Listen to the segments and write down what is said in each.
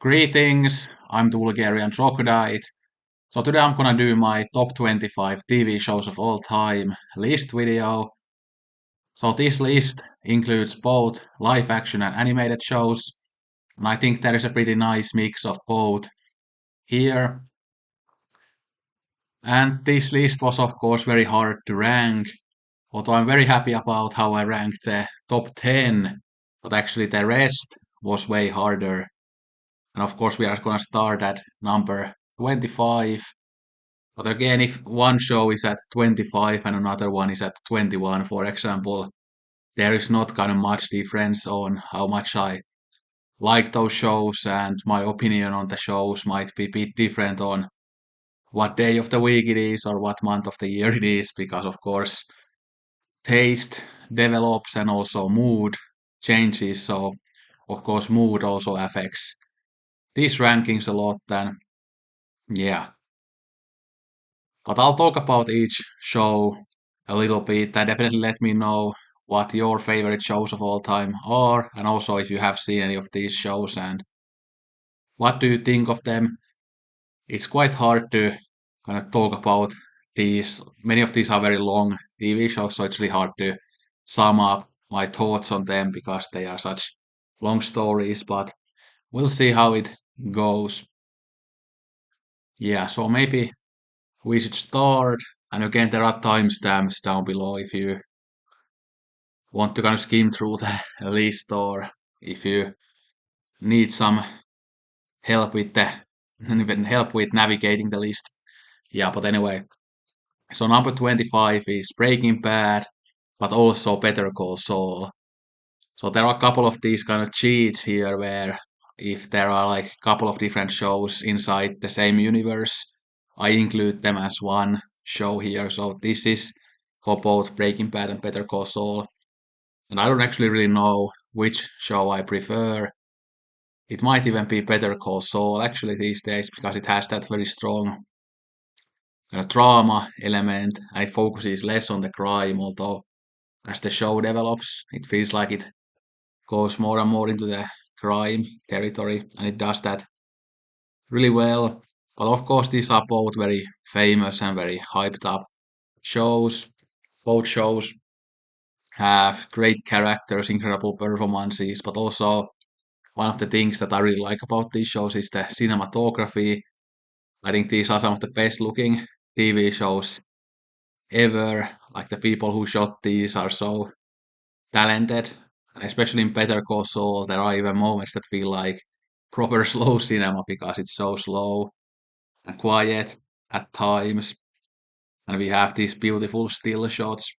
Greetings, I'm the Bulgarian Troglodyte. So today I'm gonna do my top 25 TV shows of all time list video. So this list includes both live action and animated shows. And I think there is a pretty nice mix of both here. And this list was of course very hard to rank. Although I'm very happy about how I ranked the top 10. But actually the rest was way harder. And of course we are gonna start at number 25. But again, if one show is at 25 and another one is at 21, for example, there is not kind of much difference on how much I like those shows, and my opinion on the shows might be a bit different on what day of the week it is or what month of the year it is, because of course, taste develops and also mood changes. So, of course, mood also affects these rankings a lot. And yeah, but I'll talk about each show a little bit and definitely let me know what your favorite shows of all time are, and also if you have seen any of these shows and what do you think of them. It's quite hard to kind of talk about these. Many of these are very long TV shows, so it's really hard to sum up my thoughts on them because they are such long stories, but we'll see how it goes. Yeah, so maybe we should start. And again, there are timestamps down below if you want to kind of skim through the list or if you need some help with the even help with navigating the list. Yeah, but anyway. So number 25 is Breaking Bad, but also Better Call Saul. So there are a couple of these kind of cheats here where if there are like a couple of different shows inside the same universe, I include them as one show here. So this is for both Breaking Bad and Better Call Saul. And I don't actually really know which show I prefer. It might even be Better Call Saul actually these days because it has that very strong kind of drama element and it focuses less on the crime, although as the show develops, it feels like it goes more and more into the crime territory and it does that really well. But of course, these are both very famous and very hyped up shows. Both shows have great characters, incredible performances, but also one of the things that I really like about these shows is the cinematography. I think these are some of the best looking TV shows ever. Like the people who shot these are so talented. And especially in Better Call Saul, there are even moments that feel like proper slow cinema because it's so slow and quiet at times. And we have these beautiful still shots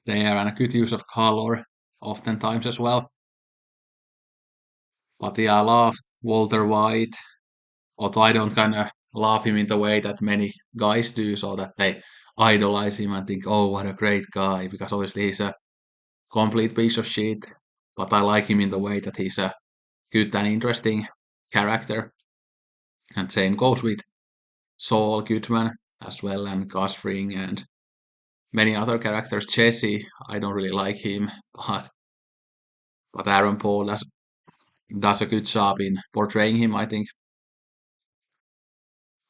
there and a good use of color oftentimes as well. But yeah, I love Walter White, although I don't kind of love him in the way that many guys do, so that they idolize him and think, oh, what a great guy, because obviously he's a complete piece of shit. But I like him in the way that he's a good and interesting character. And same goes with Saul Goodman as well, and Gus Fring and many other characters. Jesse, I don't really like him, but Aaron Paul does a good job in portraying him, I think.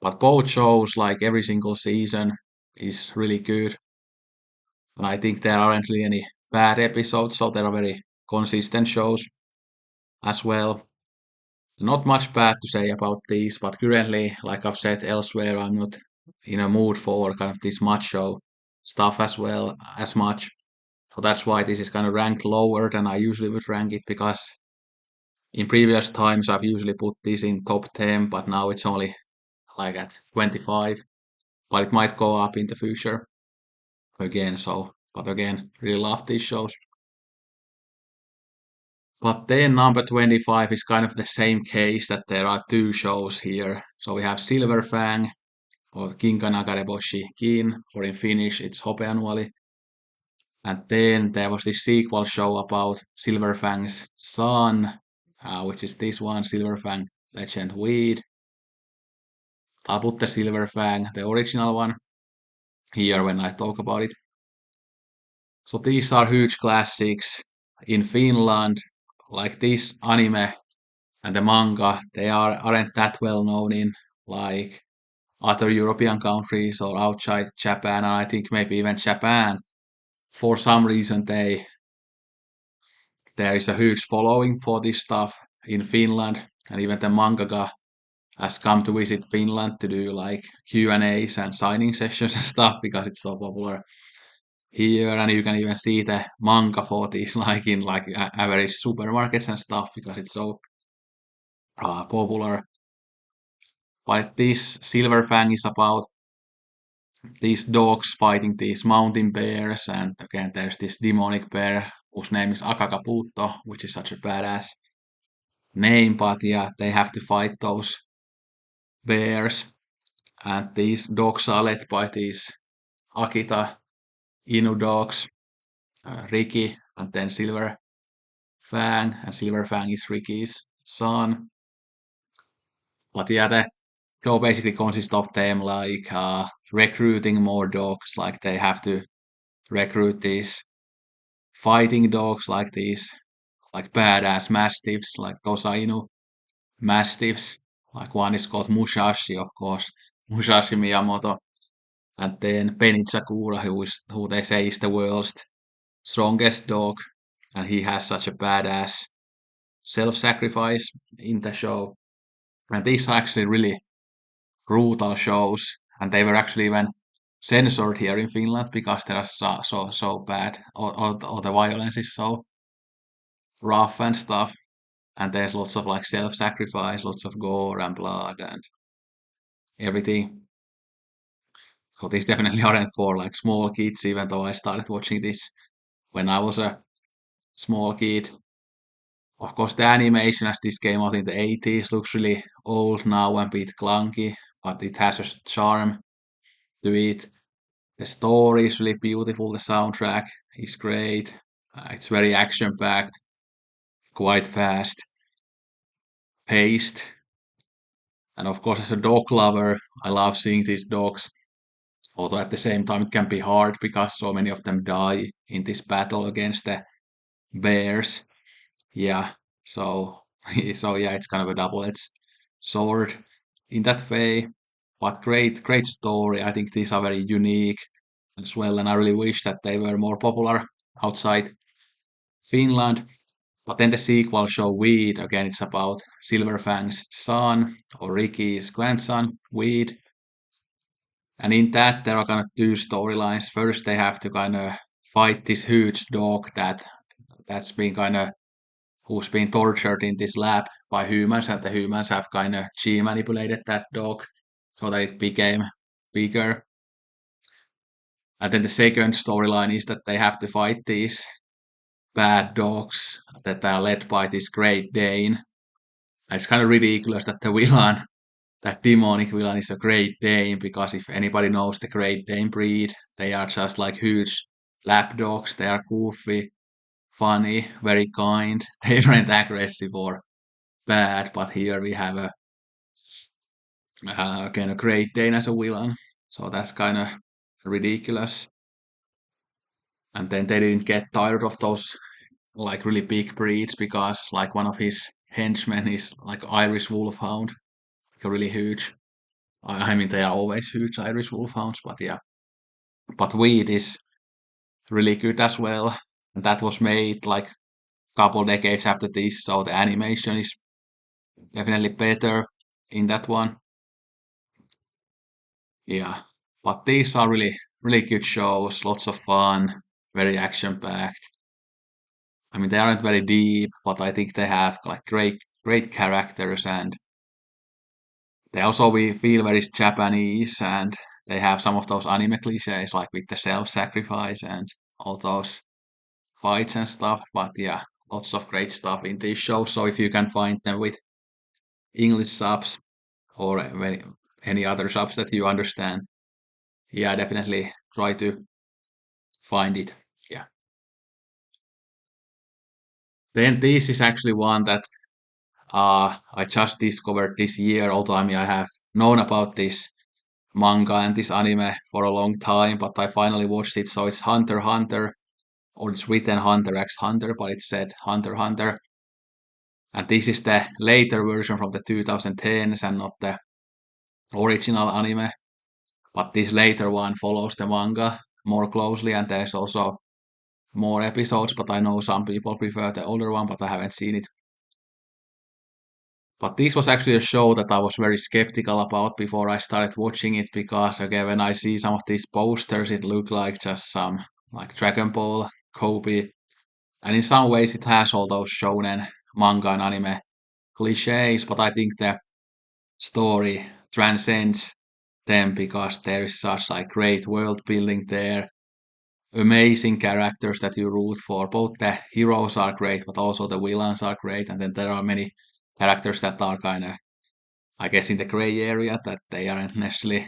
But both shows, like every single season, is really good. And I think there aren't really any bad episodes, so they are very consistent shows as well. Not much bad to say about these, but currently, like I've said elsewhere, I'm not in a mood for kind of this macho stuff as well as much. So that's why this is kind of ranked lower than I usually would rank it because in previous times I've usually put this in top 10, but now it's only like at 25. But it might go up in the future again. So, but again, really love these shows. But then number 25 is kind of the same case that there are two shows here. So we have Silver Fang or Ginga Nagareboshi Kin, or in Finnish it's Hopeanuoli. And then there was this sequel show about Silver Fang's son, which is this one, Silver Fang Legend Weed. I'll put the Silver Fang, the original one, here when I talk about it. So these are huge classics in Finland. Like this anime And the manga, they aren't that well known in like other European countries or outside Japan, and I think maybe even Japan. For some reason, there is a huge following for this stuff in Finland, and even the mangaka has come to visit Finland to do like Q&As and signing sessions and stuff because it's so popular here, and you can even see the manga for these like in like average supermarkets and stuff because it's so popular. But this Silver Fang is about these dogs fighting these mountain bears, and again there's this demonic bear whose name is Akakabuto, which is such a badass name. But yeah, they have to fight those bears, and these dogs are led by these Akita Inu dogs, Ricky, and then Silver Fang, and Silver Fang is Ricky's son. But yeah, the show basically consists of them like recruiting more dogs, like they have to recruit these fighting dogs, like these like badass mastiffs, like those are Inu mastiffs. Like one is called Musashi, of course, Musashi Miyamoto, and then Benichakura, who they say is the world's strongest dog, and he has such a badass self-sacrifice in the show. And these are actually really brutal shows, and they were actually even censored here in Finland because they are so bad, or the violence is so rough and stuff. And there's lots of like self-sacrifice, lots of gore and blood and everything. So these definitely aren't for like small kids, even though I started watching this when I was a small kid. Of course, the animation as this came out in the 80s looks really old now and a bit clunky, but it has a charm to it. The story is really beautiful, the soundtrack is great, it's very action packed, quite fast paced. And of course, as a dog lover, I love seeing these dogs. Although at the same time, it can be hard because so many of them die in this battle against the bears. Yeah, so so yeah, it's kind of a double-edged sword in that way. But great story. I think these are very unique as well, and I really wish that they were more popular outside Finland. But then the sequel show Weed, again, it's about Silverfang's son or Ricky's grandson, Weed. And in that, there are kind of two storylines. First, they have to kind of fight this huge dog that's been kind of who's been tortured in this lab by humans, and the humans have kind of gene manipulated that dog so that it became bigger. And then the second storyline is that they have to fight these bad dogs that are led by this Great Dane. And it's kind of ridiculous that the villain, that demonic villain, is a Great Dane, because if anybody knows the Great Dane breed, they are just like huge lap dogs. They are goofy, funny, very kind. They aren't aggressive or bad, but here we have again a Great Dane as a villain. So that's kind of ridiculous. And then they didn't get tired of those like really big breeds because like one of his henchmen is like Irish Wolfhound, like a really huge. I mean they are always huge Irish Wolfhounds, but yeah. But Weed is really good as well. And that was made like couple decades after this, so the animation is definitely better in that one. Yeah, but these are really good shows, lots of fun, very action packed. I mean, they aren't very deep, but I think they have like great characters, and they also we feel very Japanese, and they have some of those anime cliches like with the self-sacrifice and all those fights and stuff. But yeah, lots of great stuff in these shows. So if you can find them with English subs or any other subs that you understand, yeah, definitely try to find it. Yeah. Then this is actually one that I just discovered this year, although I mean I have known about this manga and this anime for a long time, but I finally watched it. So it's Hunter x Hunter, or it's written Hunter x Hunter, but it's said Hunter x Hunter. And this is the later version from the 2010s and not the original anime. But this later one follows the manga more closely, and there's also more episodes, but I know some people prefer the older one, but I haven't seen it. But this was actually a show that I was very skeptical about before I started watching it because, again, when I see some of these posters, it looked like just some like Dragon Ball, Kobe, and in some ways it has all those shonen manga and anime cliches, but I think the story transcends them because there is such like great world building there, amazing characters that you root for. Both the heroes are great, but also the villains are great, and then there are many characters that are kind of, I guess, in the gray area that they aren't necessarily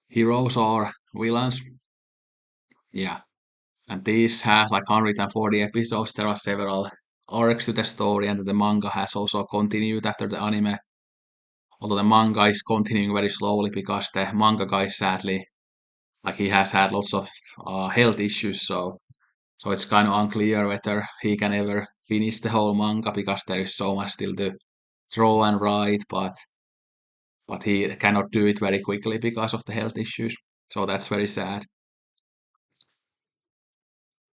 heroes or villains. Yeah, and this has like 140 episodes. There are several arcs to the story, and the manga has also continued after the anime. Although the manga is continuing very slowly because the manga guy sadly, like he has had lots of health issues, so it's kind of unclear whether he can ever finish the whole manga because there is so much still to draw and write, but he cannot do it very quickly because of the health issues. So that's very sad.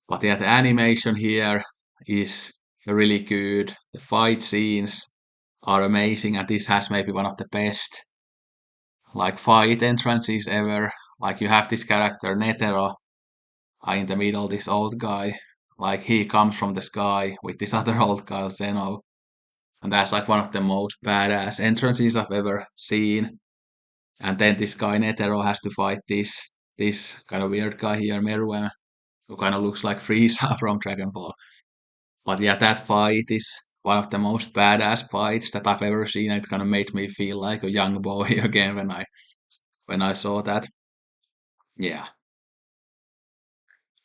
But yeah, the animation here is really good. The fight scenes are amazing, and this has maybe one of the best like fight entrances ever. Like you have this character Netero in the middle, this old guy. Like he comes from the sky with this other old guy, Zeno. And that's like one of the most badass entrances I've ever seen. And then this guy Netero has to fight this kind of weird guy here, Meruem, who kind of looks like Frieza from Dragon Ball. But yeah, that fight is one of the most badass fights that I've ever seen. It kind of made me feel like a young boy again when I saw that. Yeah.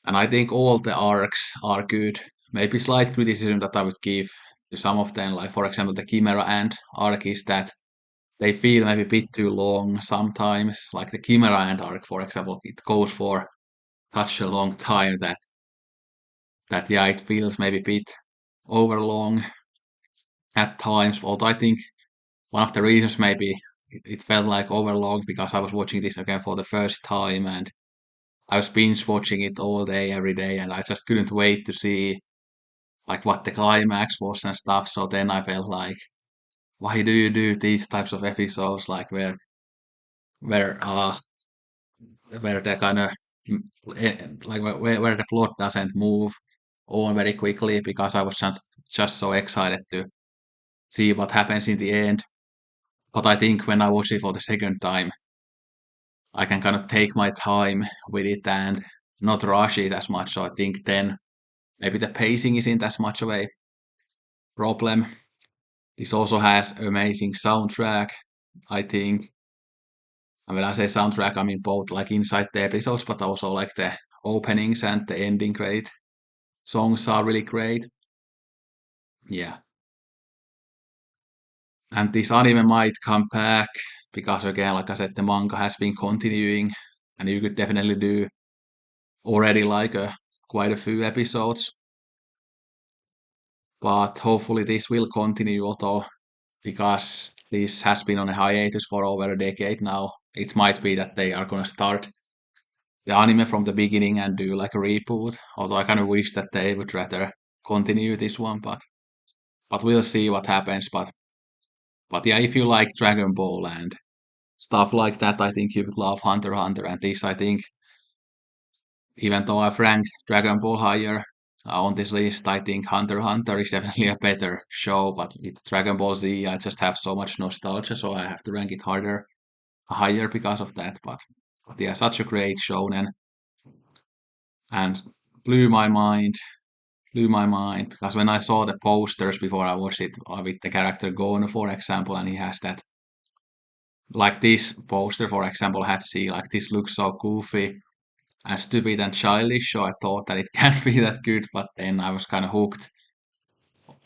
And I think all the arcs are good. Maybe slight criticism that I would give to some of them, like for example the Chimera Ant arc, is that they feel maybe a bit too long sometimes. Like the Chimera Ant arc, for example, it goes for such a long time that yeah, it feels maybe a bit overlong at times. Although I think one of the reasons maybe it felt like overlong because I was watching this again for the first time and I was binge watching it all day, every day, and I just couldn't wait to see like what the climax was and stuff. So then I felt like, why do you do these types of episodes like where where the kind of like where the plot doesn't move on very quickly because I was just so excited to see what happens in the end. But I think when I watch it for the second time, I can kind of take my time with it and not rush it as much. So I think then maybe the pacing isn't as much of a problem. This also has amazing soundtrack, I think. And when I say soundtrack, I mean both like inside the episodes, but also like the openings and the ending great. Songs are really great. Yeah. And this anime might come back because again, like I said, the manga has been continuing and you could definitely do already like quite a few episodes. But hopefully this will continue although because this has been on a hiatus for over a decade now. It might be that they are gonna start the anime from the beginning and do like a reboot. Although I kind of wish that they would rather continue this one, but we'll see what happens. But yeah, if you like Dragon Ball and stuff like that, I think you would love Hunter x Hunter. And this, I think, even though I've ranked Dragon Ball higher on this list, I think Hunter x Hunter is definitely a better show. But with Dragon Ball Z, I just have so much nostalgia, so I have to rank it higher because of that. But yeah, such a great show and blew my mind blew my mind because when I saw the posters before I watched it with the character Gon, for example, and he has that like this poster, for example, had see like this looks so goofy and stupid and childish, so I thought that it can't be that good, but then I was kind of hooked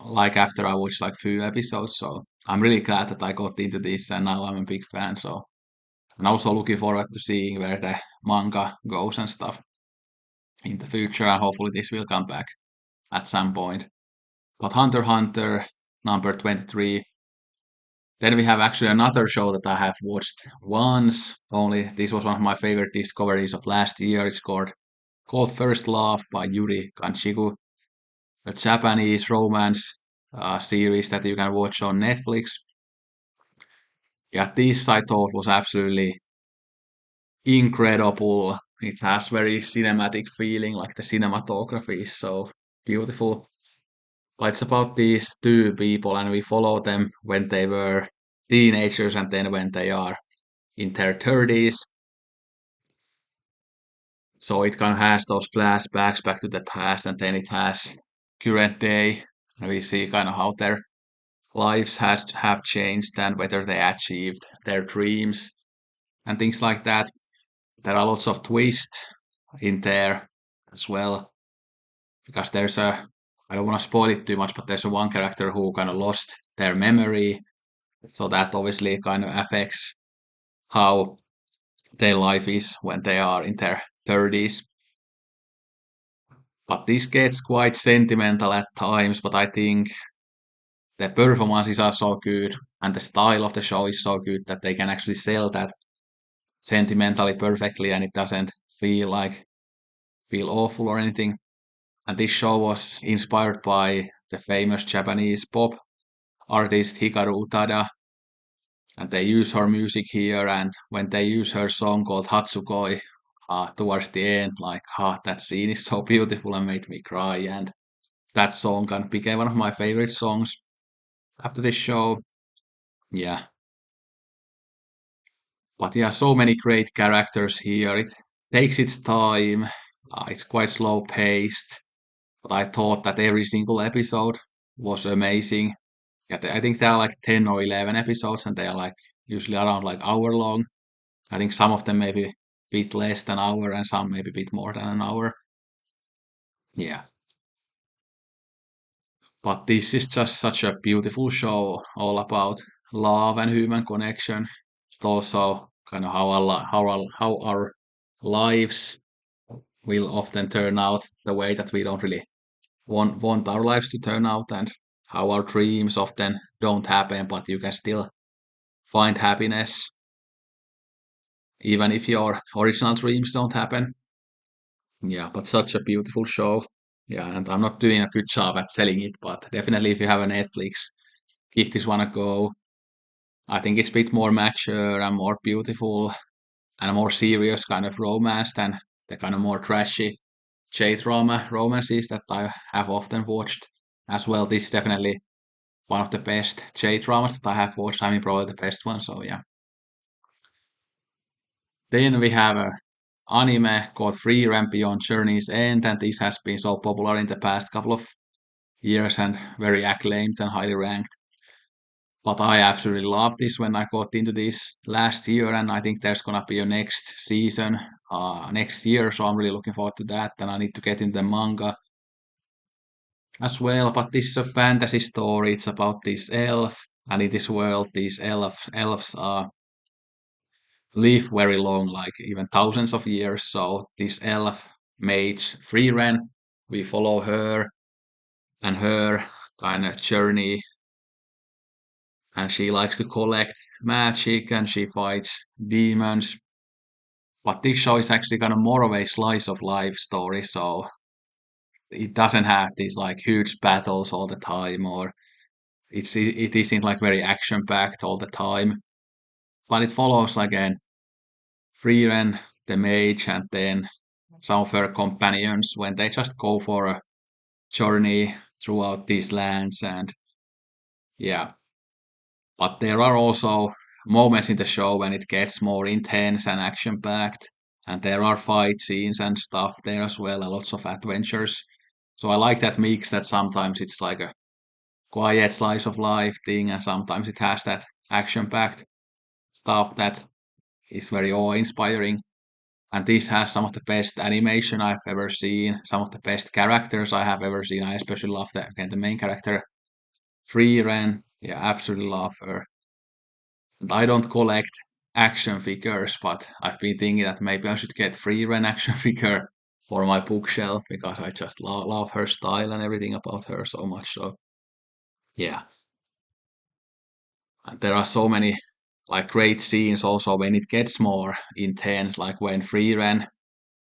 like after I watched like few episodes, so I'm really glad that I got into this and now I'm a big fan, so I'm also looking forward to seeing where the manga goes and stuff in the future and hopefully this will come back at some point. But Hunter x Hunter, number 23. Then we have actually another show that I have watched once only. This was one of my favorite discoveries of last year. It's called First Love by Yuri Kanchiku, a Japanese romance series that you can watch on Netflix. Yeah, this I thought was absolutely incredible. It has very cinematic feeling, like the cinematography is so beautiful. But it's about these two people, and we follow them when they were teenagers and then when they are in their 30s. So it kind of has those flashbacks back to the past, and then it has current day, and we see kind of how their lives has have changed and whether they achieved their dreams and things like that. There are lots of twists in there as well because there's a I don't want to spoil it too much, but there's a one character who kind of lost their memory, so that obviously kind of affects how their life is when they are in their 30s. But this gets quite sentimental at times, but I think the performances are so good and the style of the show is so good that they can actually sell that sentimentally perfectly and it doesn't feel awful or anything. And this show was inspired by the famous Japanese pop artist Hikaru Utada, and they use her music here. And when they use her song called Hatsukoi towards the end, like, that scene is so beautiful and made me cry. And that song kind of became one of my favorite songs after this show. Yeah, but yeah, so many great characters here. It takes its time. It's quite slow paced, but I thought that every single episode was amazing. Yeah, I think there are like 10 or 11 episodes, and they are like usually around like hour long. I think some of them maybe a bit less than an hour, and some maybe a bit more than an hour. Yeah, but this is just such a beautiful show, all about love and human connection. It's also kind of how our lives will often turn out the way that we don't really want our lives to turn out, and how our dreams often don't happen, but you can still find happiness even if your original dreams don't happen. Yeah, but such a beautiful show. Yeah, and I'm not doing a good job at selling it, but definitely if you have a Netflix, give this one a go. I think it's a bit more mature and more beautiful and a more serious kind of romance than the kind of more trashy J-drama romances that I have often watched as well. This is definitely one of the best J-dramas that I have watched. I mean, probably the best one, so yeah. Then we have a anime called Frieren Beyond Journey's End, and this has been so popular in the past couple of years and very acclaimed and highly ranked. But I absolutely love this when I got into this last year, and I think there's gonna be a next season next year, so I'm really looking forward to that. And I need to get into the manga as well. But this is a fantasy story. It's about this elf, and in this world, these elves live very long, like even thousands of years. So this elf mage Frieren, we follow her and her kind of journey, and she likes to collect magic and she fights demons. But this show is actually kind of more of a slice of life story, so it doesn't have these like huge battles all the time, or it isn't like very action packed all the time. But it follows like an Frieren, the mage, and then some of her companions when they just go for a journey throughout these lands. And yeah, but there are also moments in the show when it gets more intense and action packed, and there are fight scenes and stuff there as well, and lots of adventures. So I like that mix that sometimes it's like a quiet slice of life thing, and sometimes it has that action packed stuff that is very awe inspiring. And this has some of the best animation I've ever seen, some of the best characters I have ever seen. I especially love the main character, Frieren. Yeah, absolutely love her. And I don't collect action figures, but I've been thinking that maybe I should get Frieren action figure for my bookshelf because I just love her style and everything about her so much. So yeah. And there are so many like great scenes also when it gets more intense, like when Frieren,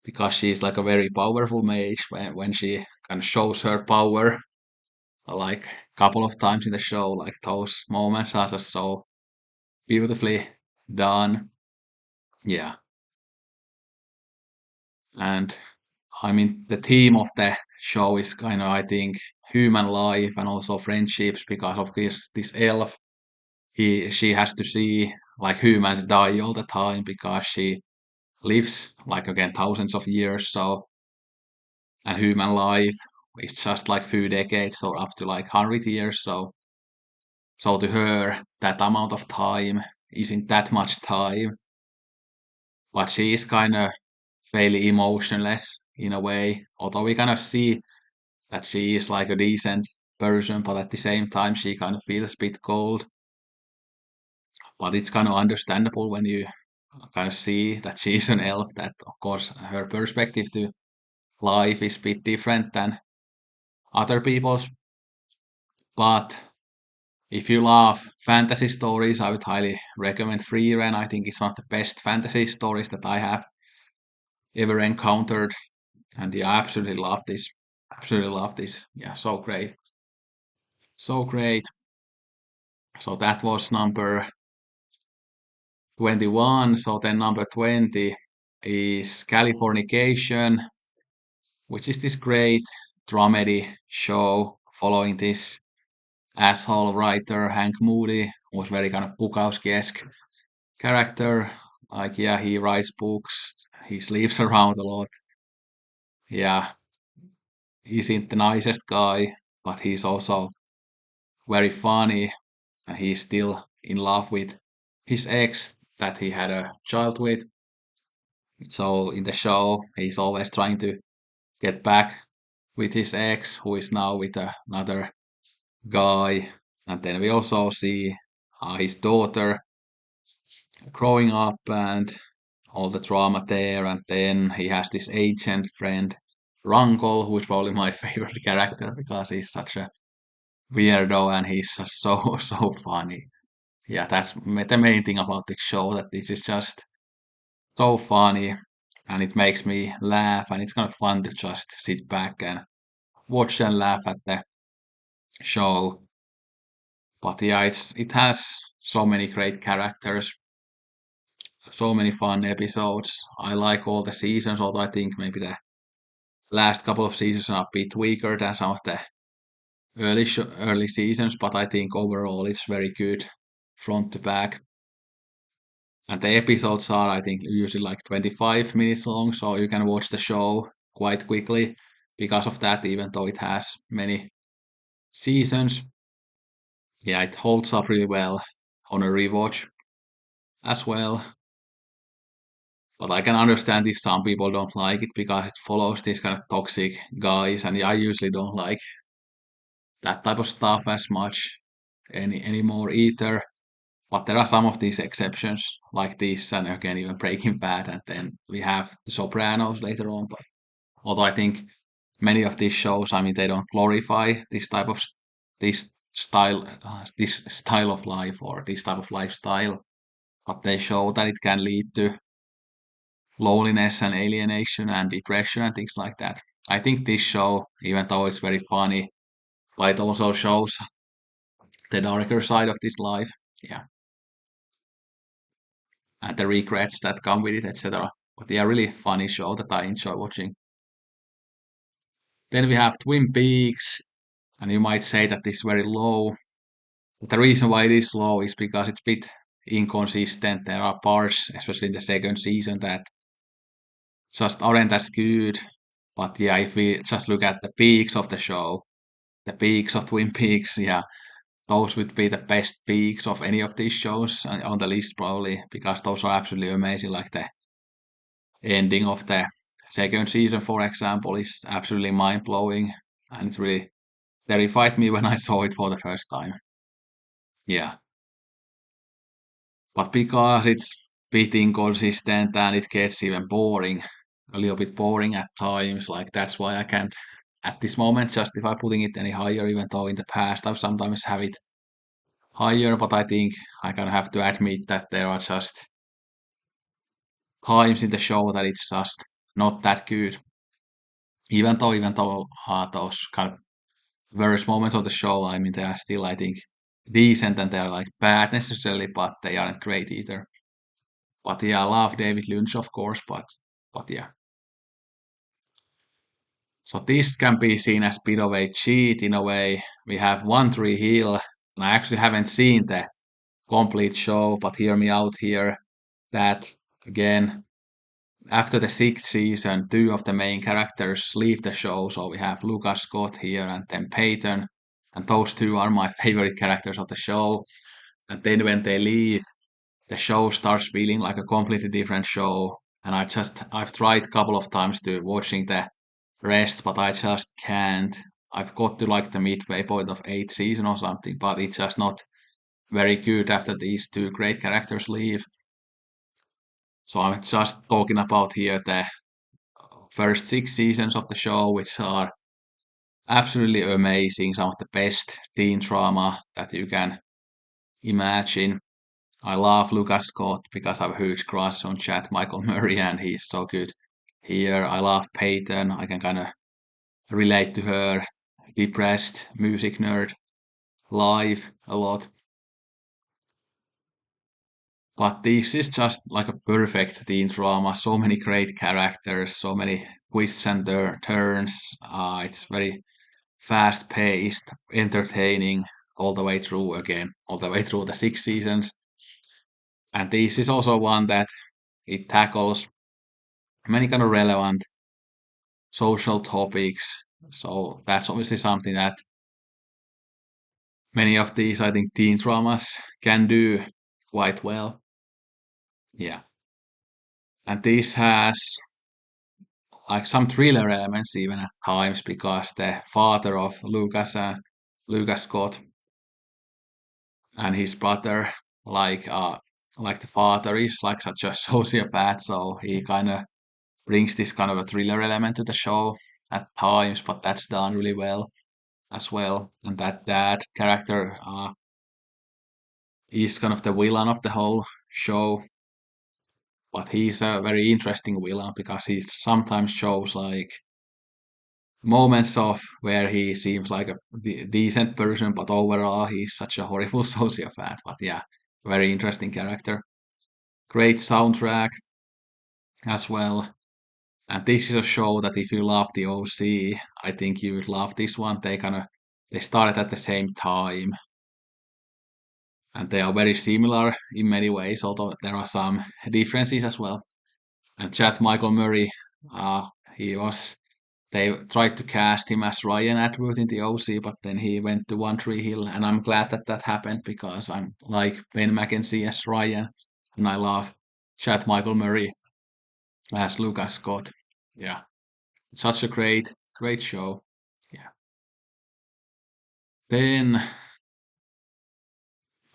because she's like a very powerful mage, when she kind of shows her power like a couple of times in the show, like those moments are just so beautifully done. Yeah. And I mean, the theme of the show is kind of, I think, human life and also friendships because of this elf. She has to see like humans die all the time because she lives like again thousands of years. So and human life is just like few decades or up to like 100 years. So to her, that amount of time isn't that much time, but she is kind of fairly emotionless in a way. Although we kind of see that she is like a decent person, but at the same time she kind of feels a bit cold. But it's kind of understandable when you kind of see that she is an elf. That of course her perspective to life is a bit different than other people's. But if you love fantasy stories, I would highly recommend Frieren. I think it's one of the best fantasy stories that I have ever encountered. And yeah, I absolutely love this. Absolutely love this. Yeah, so great. So great. So that was number 21. So then number 20 is Californication, which is this great dramedy show following this asshole writer Hank Moody, who was very kind of Bukowski-esque character. Like, yeah, he writes books, he sleeps around a lot. Yeah, he isn't the nicest guy, but he's also very funny, and he's still in love with his ex that he had a child with. So in the show, he's always trying to get back with his ex, who is now with another guy. And then we also see his daughter growing up and all the drama there. And then he has this agent friend, Runkle, who is probably my favorite character because he's such a weirdo and he's just so, so funny. Yeah, that's the main thing about the show, that this is just so funny and it makes me laugh and it's kind of fun to just sit back and watch and laugh at the show. But yeah, it has so many great characters, so many fun episodes. I like all the seasons, although I think maybe the last couple of seasons are a bit weaker than some of the early seasons, but I think overall it's very good front to back. And the episodes are, I think, usually like 25 minutes long, so you can watch the show quite quickly because of that, even though it has many seasons. Yeah, it holds up really well on a rewatch as well. But I can understand if some people don't like it because it follows these kind of toxic guys, and I usually don't like that type of stuff as much anymore either. But there are some of these exceptions, like this, and again even Breaking Bad, and then we have the Sopranos later on. But although I think many of these shows, I mean, they don't glorify this type of this style of life or this type of lifestyle, but they show that it can lead to loneliness and alienation and depression and things like that. I think this show, even though it's very funny, but it also shows the darker side of this life. Yeah, and the regrets that come with it, etc. But they are really funny show that I enjoy watching. Then we have Twin Peaks, and you might say that this is very low. But the reason why it is low is because it's a bit inconsistent. There are parts, especially in the second season, that just aren't as good. But yeah, if we just look at the peaks of the show, the peaks of Twin Peaks, yeah, those would be the best peaks of any of these shows on the list probably, because those are absolutely amazing. Like the ending of the second season, for example, is absolutely mind blowing, and it really terrified me when I saw it for the first time. Yeah, but because it's bit inconsistent and it gets even boring, a little bit boring at times, like that's why I can't at this moment justify putting it any higher, even though in the past I've sometimes have it higher, but I think I kind of have to admit that there are just times in the show that it's just not that good. Even though those kind of various moments of the show, I mean, they are still, I think, decent and they're like bad necessarily, but they aren't great either. But yeah, I love David Lynch, of course, but yeah. So this can be seen as a bit of a cheat in a way. We have One Tree Hill, and I actually haven't seen the complete show, but hear me out here. That again, after the sixth season, two of the main characters leave the show. So we have Lucas Scott here and then Peyton, and those two are my favorite characters of the show. And then when they leave, the show starts feeling like a completely different show. And I've tried a couple of times to watching the rest, but I just can't. I've got to like the midway point of eighth season or something, but it's just not very good after these two great characters leave. So I'm just talking about here the first six seasons of the show, which are absolutely amazing. Some of the best teen drama that you can imagine. I love Lucas Scott because I have a huge crush on Chad Michael Murray and he's so good here. I love Peyton. I can kind of relate to her. Depressed music nerd. Live a lot. But this is just like a perfect teen drama. So many great characters, so many twists and turns. It's very fast paced, entertaining all the way through again, all the way through the six seasons. And this is also one that it tackles many kind of relevant social topics. So that's obviously something that many of these, I think, teen dramas can do quite well. Yeah. And this has like some thriller elements even at times because the father of Lucas Scott and his brother, like uh, like the father is like such a sociopath, so he kind of brings this kind of a thriller element to the show at times, but that's done really well as well. And that dad character is kind of the villain of the whole show, but he's a very interesting villain because he sometimes shows like moments of where he seems like a decent person, but overall he's such a horrible sociopath. But yeah, very interesting character. Great soundtrack as well. And this is a show that if you love the OC, I think you would love this one. They started at the same time and they are very similar in many ways, although there are some differences as well. And Chad Michael Murray, uh, he was they tried to cast him as Ryan Atwood in the OC, but then he went to One Tree Hill, and I'm glad that that happened because I'm like Ben McKenzie as Ryan, and I love Chad Michael Murray as Lucas Scott. Yeah, such a great show. Yeah. Then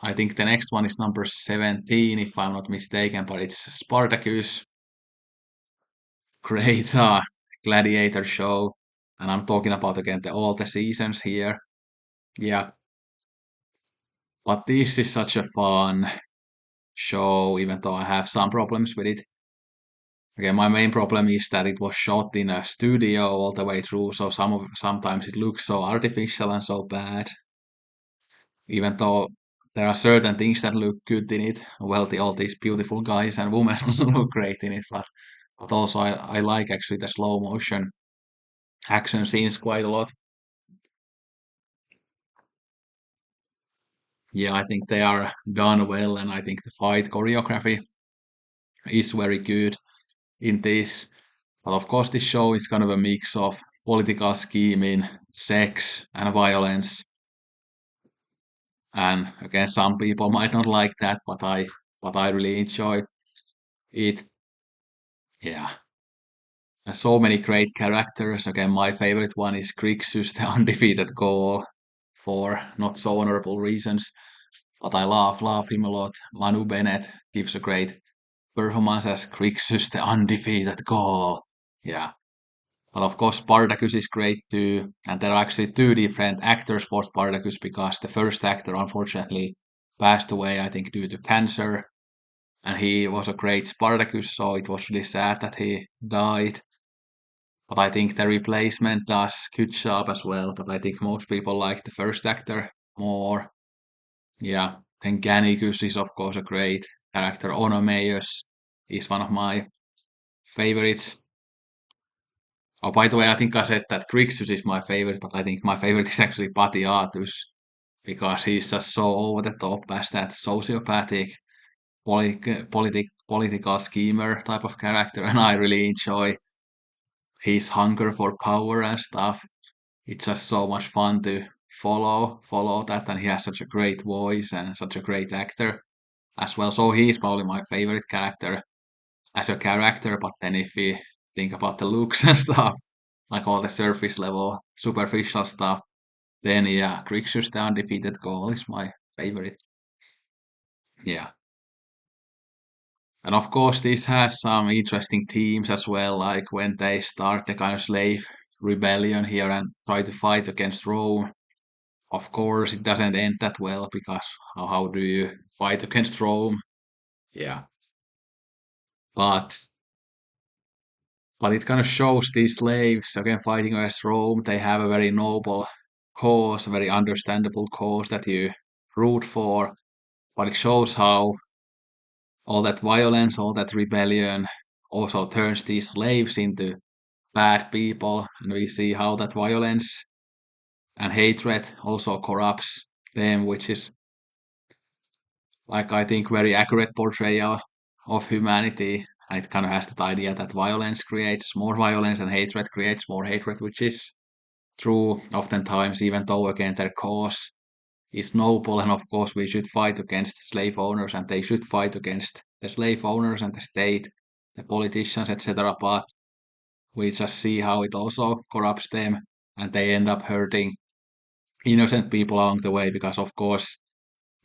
I think the next one is number 17, if I'm not mistaken, but it's Spartacus. Great gladiator show, and I'm talking about again all the seasons here. Yeah, but this is such a fun show, even though I have some problems with it. Again, my main problem is that it was shot in a studio all the way through, so sometimes it looks so artificial and so bad. Even though there are certain things that look good in it, well, all these beautiful guys and women look great in it, but also I like actually the slow motion action scenes quite a lot. Yeah, I think they are done well, and I think the fight choreography is very good in this. But of course, this show is kind of a mix of political scheming, sex, and violence. And again, some people might not like that, but I really enjoy it. Yeah, and so many great characters. Again, my favorite one is Grixus, the undefeated goal, for not so honorable reasons. But I love him a lot. Manu Bennett gives a great performance as Grixus, the undefeated goal. Yeah, but of course, Spartacus is great too. And there are actually two different actors for Spartacus because the first actor, unfortunately, passed away, I think, due to cancer. And he was a great Spartacus, so it was really sad that he died. But I think the replacement does good job as well. But I think most people like the first actor more. Yeah. Then Gannicus is of course a great character. Onomeus is one of my favorites. Oh, by the way, I think I said that Crixus is my favorite, but I think my favorite is actually Patiatus because he's just so over the top as that sociopathic political schemer type of character, and I really enjoy his hunger for power and stuff. It's just so much fun to follow that, and he has such a great voice and such a great actor as well. So he's probably my favorite character as a character. But then if we think about the looks and stuff, like all the surface level, superficial stuff, then yeah, Crixus the Undefeated Goal is my favorite. Yeah. And of course, this has some interesting themes as well, like when they start the kind of slave rebellion here and try to fight against Rome. Of course, it doesn't end that well because how do you fight against Rome? Yeah. But it kind of shows these slaves again fighting against Rome. They have a very noble cause, a very understandable cause that you root for. But it shows how all that violence, all that rebellion also turns these slaves into bad people, and we see how that violence and hatred also corrupts them, which is like I think very accurate portrayal of humanity. And it kind of has that idea that violence creates more violence and hatred creates more hatred, which is true oftentimes, even though again their cause is noble. And of course, we should fight against slave owners, and they should fight against the slave owners and the state, the politicians, etc. But we just see how it also corrupts them, and they end up hurting innocent people along the way because, of course,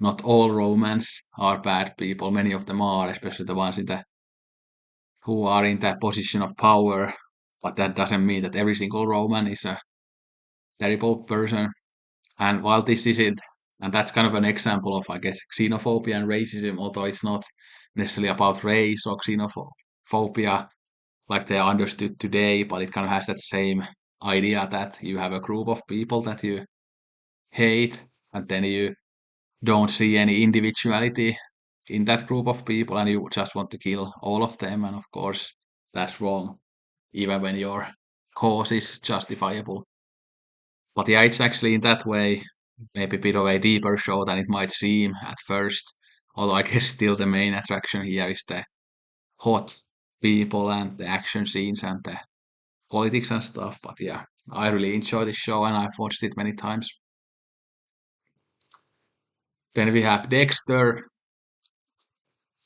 not all Romans are bad people. Many of them are, especially the ones who are in that position of power. But that doesn't mean that every single Roman is a terrible person. And while this isn't, and that's kind of an example of, I guess, xenophobia and racism, although it's not necessarily about race or xenophobia like they are understood today, but it kind of has that same idea that you have a group of people that you hate, and then you don't see any individuality in that group of people, and you just want to kill all of them. And of course, that's wrong, even when your cause is justifiable. But yeah, it's actually in that way maybe a bit of a deeper show than it might seem at first. Although I guess still the main attraction here is the hot people and the action scenes and the politics and stuff. But yeah, I really enjoy this show and I've watched it many times. Then we have Dexter,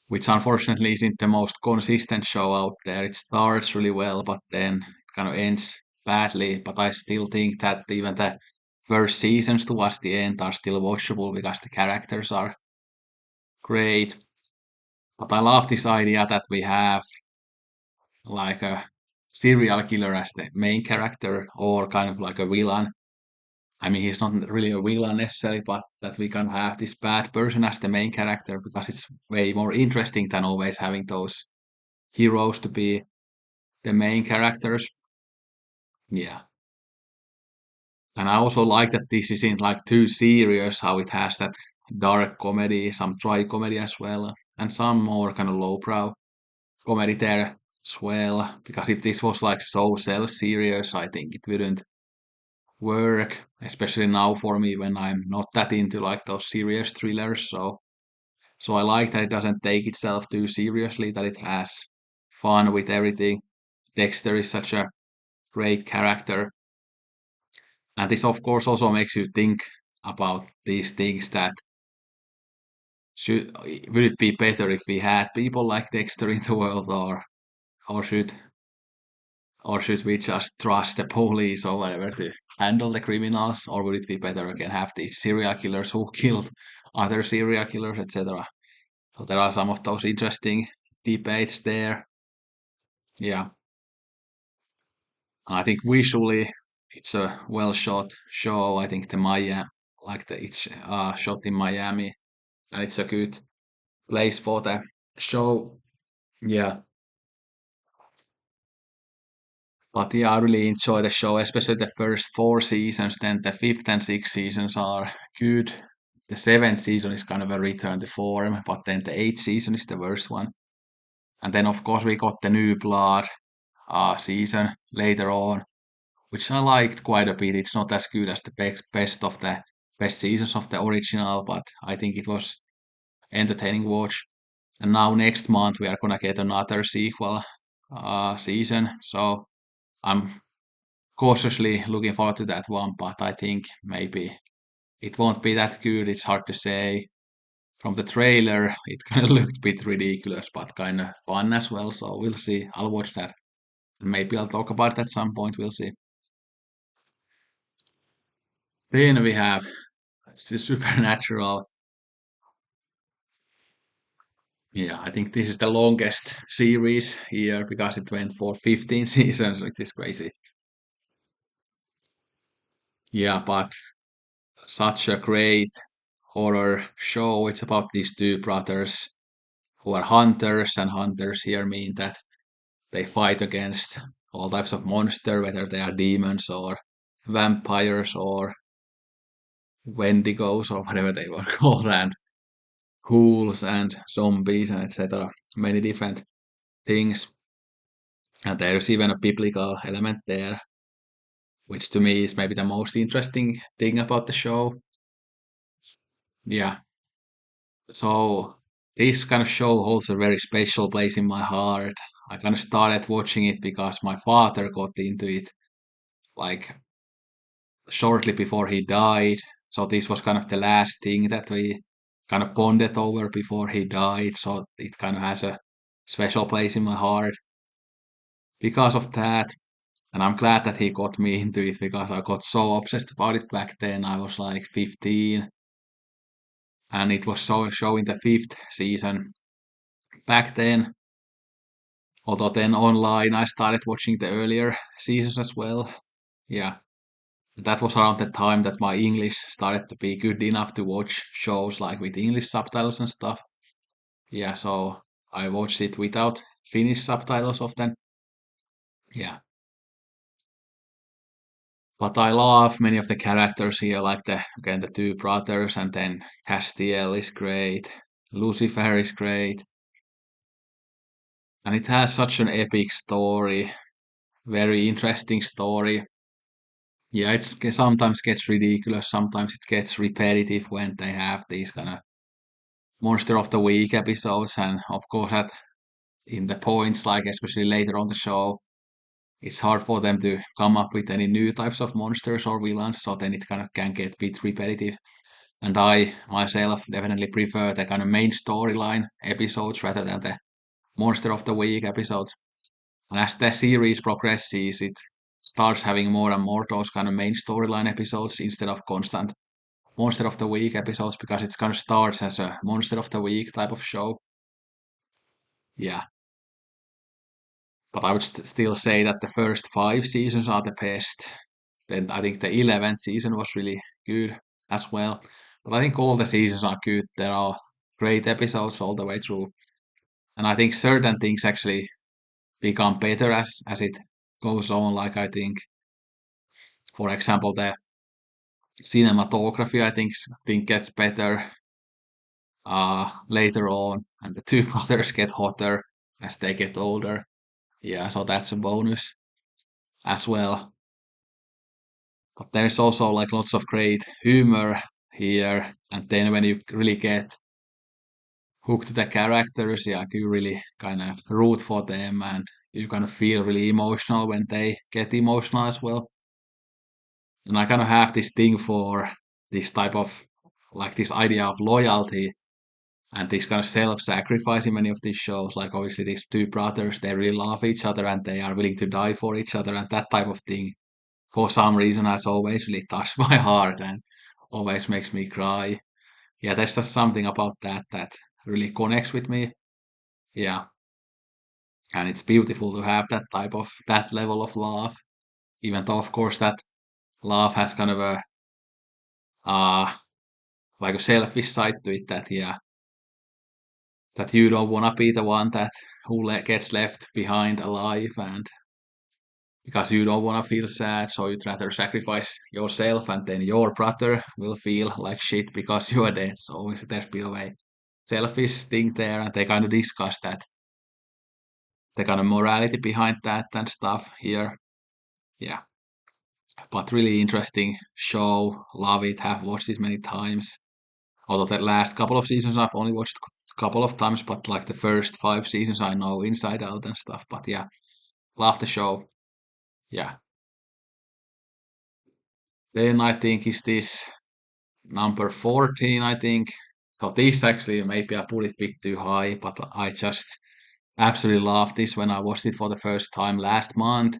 which unfortunately isn't the most consistent show out there. It starts really well, but then it kind of ends badly. But I still think that even the first seasons towards the end are still watchable because the characters are great. But I love this idea that we have like a serial killer as the main character or kind of like a villain. I mean, he's not really a villain necessarily, but that we can have this bad person as the main character because it's way more interesting than always having those heroes to be the main characters. Yeah. And I also like that this isn't like too serious, how it has that dark comedy, some dry comedy as well, and some more kind of lowbrow comedy there as well. Because if this was like so self-serious, I think it wouldn't work, especially now for me when I'm not that into like those serious thrillers. So I like that it doesn't take itself too seriously, that it has fun with everything. Dexter is such a great character. And this of course also makes you think about these things that should would it be better if we had people like Dexter in the world or should we just trust the police or whatever to handle the criminals, or would it be better again have these serial killers who killed other serial killers, etc. So there are some of those interesting debates there. Yeah, and I think visually it's a well shot show. I think the Maya, like the it's shot in Miami, and it's a good place for the show. Yeah, but yeah, I really enjoy the show, especially the first four seasons. Then the fifth and sixth seasons are good. The seventh season is kind of a return to form, but then the eighth season is the worst one. And then of course we got the New Blood season later on, which I liked quite a bit. It's not as good as the best seasons of the original, but I think it was entertaining watch. And now next month we are gonna get another sequel season, so I'm cautiously looking forward to that one. But I think maybe it won't be that good. It's hard to say. From the trailer, it kind of looked a bit ridiculous, but kind of fun as well. So we'll see. I'll watch that. Maybe I'll talk about it at some point. We'll see. Then we have the Supernatural. Yeah, I think this is the longest series here because it went for 15 seasons, which is crazy. Yeah, but such a great horror show. It's about these two brothers who are hunters, and hunters here mean that they fight against all types of monsters, whether they are demons or vampires or wendigos or whatever they were called, and ghouls and zombies and etc. Many different things. And there's even a biblical element there, which to me is maybe the most interesting thing about the show. Yeah, so this kind of show holds a very special place in my heart. I kind of started watching it because my father got into it like shortly before he died. So this was kind of the last thing that we kind of bonded over before he died. So it kind of has a special place in my heart because of that. And I'm glad that he got me into it because I got so obsessed about it back then. I was like 15 and it was so showing the fifth season back then. Although then online I started watching the earlier seasons as well. Yeah. That was around the time that my English started to be good enough to watch shows like with English subtitles and stuff. Yeah, so I watched it without Finnish subtitles often. Yeah. But I love many of the characters here, like the two brothers, and then Castiel is great. Lucifer is great. And it has such an epic story, very interesting story. Yeah, it's sometimes gets ridiculous, sometimes it gets repetitive when they have these kind of Monster of the Week episodes, and of course that in the points, like especially later on the show, it's hard for them to come up with any new types of monsters or villains, so then it kind of can get a bit repetitive. And I myself definitely prefer the kind of main storyline episodes rather than the Monster of the Week episodes. And as the series progresses, it starts having more and more those kind of main storyline episodes instead of constant Monster of the Week episodes because it kind of starts as a Monster of the Week type of show. Yeah, but I would still say that the first five seasons are the best. Then I think the 11th season was really good as well. But I think all the seasons are good. There are great episodes all the way through. And I think certain things actually become better as it goes on. Like I for example, the cinematography I think gets better later on, and the two brothers get hotter as they get older. Yeah, so that's a bonus as well. But there's also like lots of great humor here, and then when you really get hooked to the characters, yeah, you really kind of root for them, and you kind of feel really emotional when they get emotional as well. And I kind of have this thing for this type of like this idea of loyalty and this kind of self-sacrifice in many of these shows. Like obviously these two brothers, they really love each other and they are willing to die for each other, and that type of thing for some reason has always really touched my heart and always makes me cry. Yeah, there's just something about that really connects with me. Yeah, and it's beautiful to have that level of love, even though of course that love has kind of a uh like a selfish side to it. That yeah, that you don't want to be the one that gets left behind alive, and because you don't want to feel sad, so you'd rather sacrifice yourself, and then your brother will feel like shit because you are dead. So obviously there's a bit of a selfish thing there, and they kind of discuss that, the kind of morality behind that and stuff here. Yeah, but really interesting show. Love it. Have watched it many times. Although the last couple of seasons I've only watched a couple of times, but like the first 5 seasons I know inside out and stuff. But yeah, love the show. Yeah. Then I think is this number 14, I think. So this actually maybe I put it a bit too high, but I just absolutely love this when I watched it for the first time last month.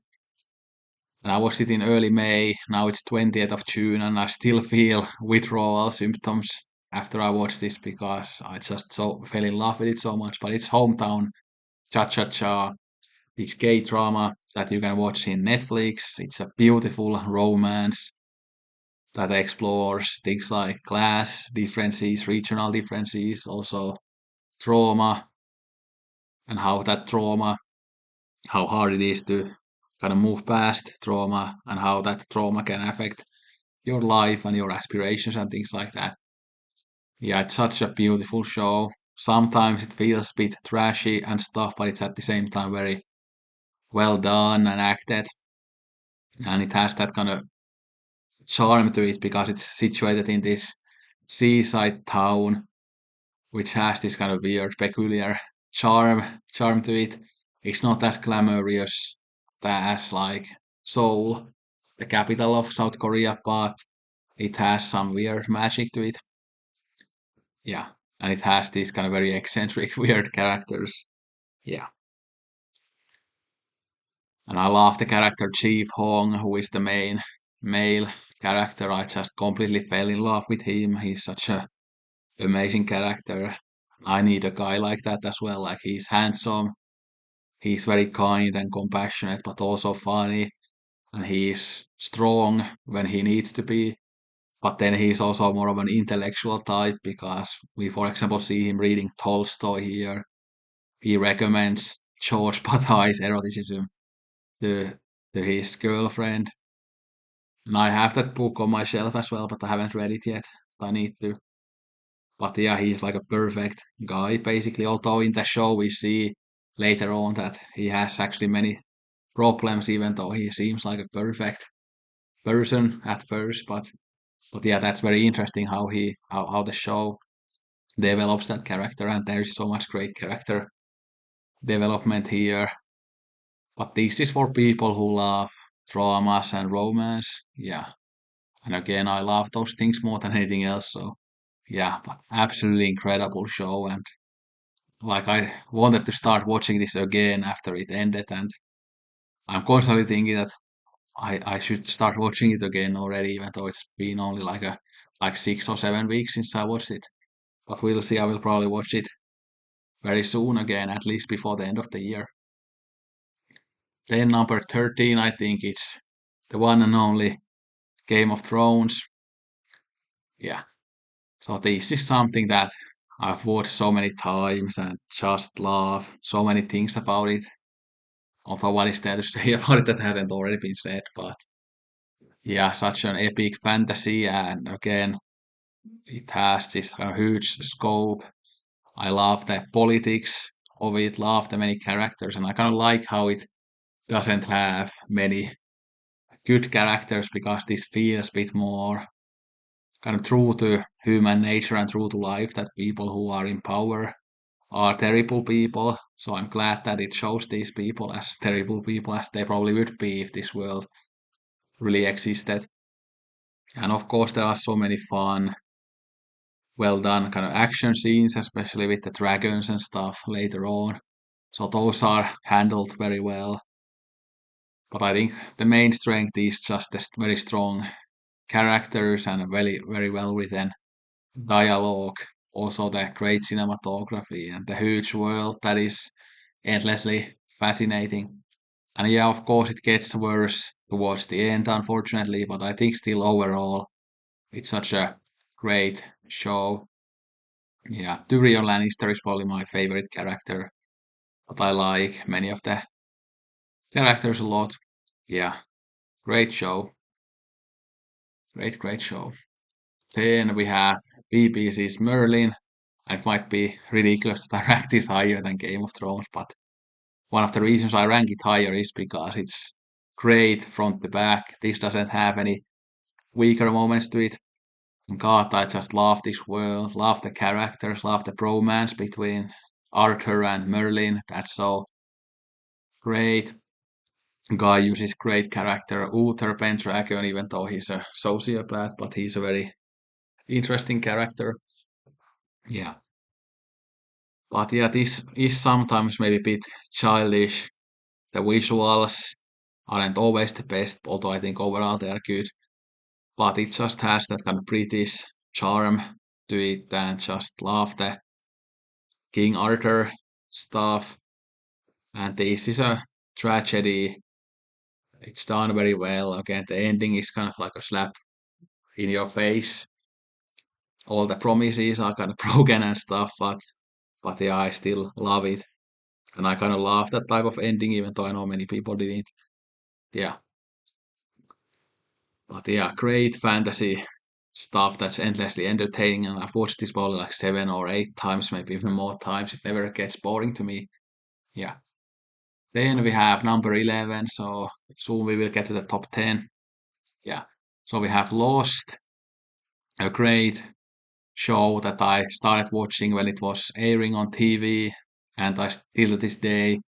And I watched it in early May. Now it's 20th of June, and I still feel withdrawal symptoms after I watched this because I just so fell in love with it so much. But it's Hometown Cha Cha Cha. It's gay drama that you can watch in Netflix. It's a beautiful romance that explores things like class differences, regional differences, also trauma, and how that trauma, how hard it is to kind of move past trauma, and how that trauma can affect your life and your aspirations and things like that. Yeah, it's such a beautiful show. Sometimes it feels a bit trashy and stuff, but it's at the same time very well done and acted. And it has that kind of charm to it because it's situated in this seaside town, which has this kind of weird, peculiar charm to it. It's not as glamorous as like Seoul, the capital of South Korea, but it has some weird magic to it. Yeah, and it has these kind of very eccentric, weird characters. Yeah, and I love the character Chief Hong, who is the main male character. I just completely fell in love with him. He's such a amazing character. I need a guy like that as well. Like he's handsome, he's very kind and compassionate, but also funny, and he's strong when he needs to be. But then he's also more of an intellectual type because we, for example, see him reading Tolstoy here. He recommends George Bataille's eroticism to his girlfriend. And I have that book on my shelf as well, but I haven't read it yet. I need to. But yeah, he's like a perfect guy, basically. Although in the show we see later on that he has actually many problems, even though he seems like a perfect person at first. But yeah, that's very interesting how how the show develops that character, and there is so much great character development here. But this is for people who love dramas and romance. Yeah. And again, I love those things more than anything else. So yeah, but absolutely incredible show. And like I wanted to start watching this again after it ended, and I'm constantly thinking that I should start watching it again already, even though it's been only like 6 or 7 weeks since I watched it. But we'll see. I will probably watch it very soon again, at least before the end of the year. Then number 13, I think it's the one and only Game of Thrones. Yeah. So this is something that I've watched so many times and just love so many things about it. Although what is there to say about it that hasn't already been said, but yeah, such an epic fantasy, and again, it has this kind of huge scope. I love the politics of it, love the many characters, and I kind of like how it doesn't have many good characters because this feels a bit more kind of true to human nature and true to life, that people who are in power are terrible people. So I'm glad that it shows these people as terrible people as they probably would be if this world really existed. And of course, there are so many fun, well done kind of action scenes, especially with the dragons and stuff later on. So those are handled very well. But I think the main strength is just the very strong characters and a very well written dialogue. Also the great cinematography and the huge world that is endlessly fascinating. And yeah, of course, it gets worse towards the end, unfortunately, but I think still overall, it's such a great show. Yeah, Tyrion Lannister is probably my favorite character, but I like many of the characters a lot. Yeah, great show. Great show. Then we have BBC's Merlin. It might be ridiculous that I rank this higher than Game of Thrones, but one of the reasons I rank it higher is because it's great front to back. This doesn't have any weaker moments to it. God, I just love this world, love the characters, love the bromance between Arthur and Merlin. That's so great. Guy uses great character Uther Pendragon, even though he's a sociopath, but he's a very interesting character. Yeah. But yeah, this is sometimes maybe a bit childish. The visuals aren't always the best, although I think overall they are good. But it just has that kind of British charm to it and just love the King Arthur stuff. And this is a tragedy. It's done very well. Again, the ending is kind of like a slap in your face. All the promises are kind of broken and stuff, but yeah, I still love it. And I kind of love that type of ending, even though I know many people didn't. Yeah, but yeah, great fantasy stuff that's endlessly entertaining. And I've watched this probably like 7 or 8 times, maybe even more times. It never gets boring to me. Yeah. Then we have number 11. So soon we will get to the top 10. Yeah. So we have Lost, a great show that I started watching when it was airing on TV. And I still to this day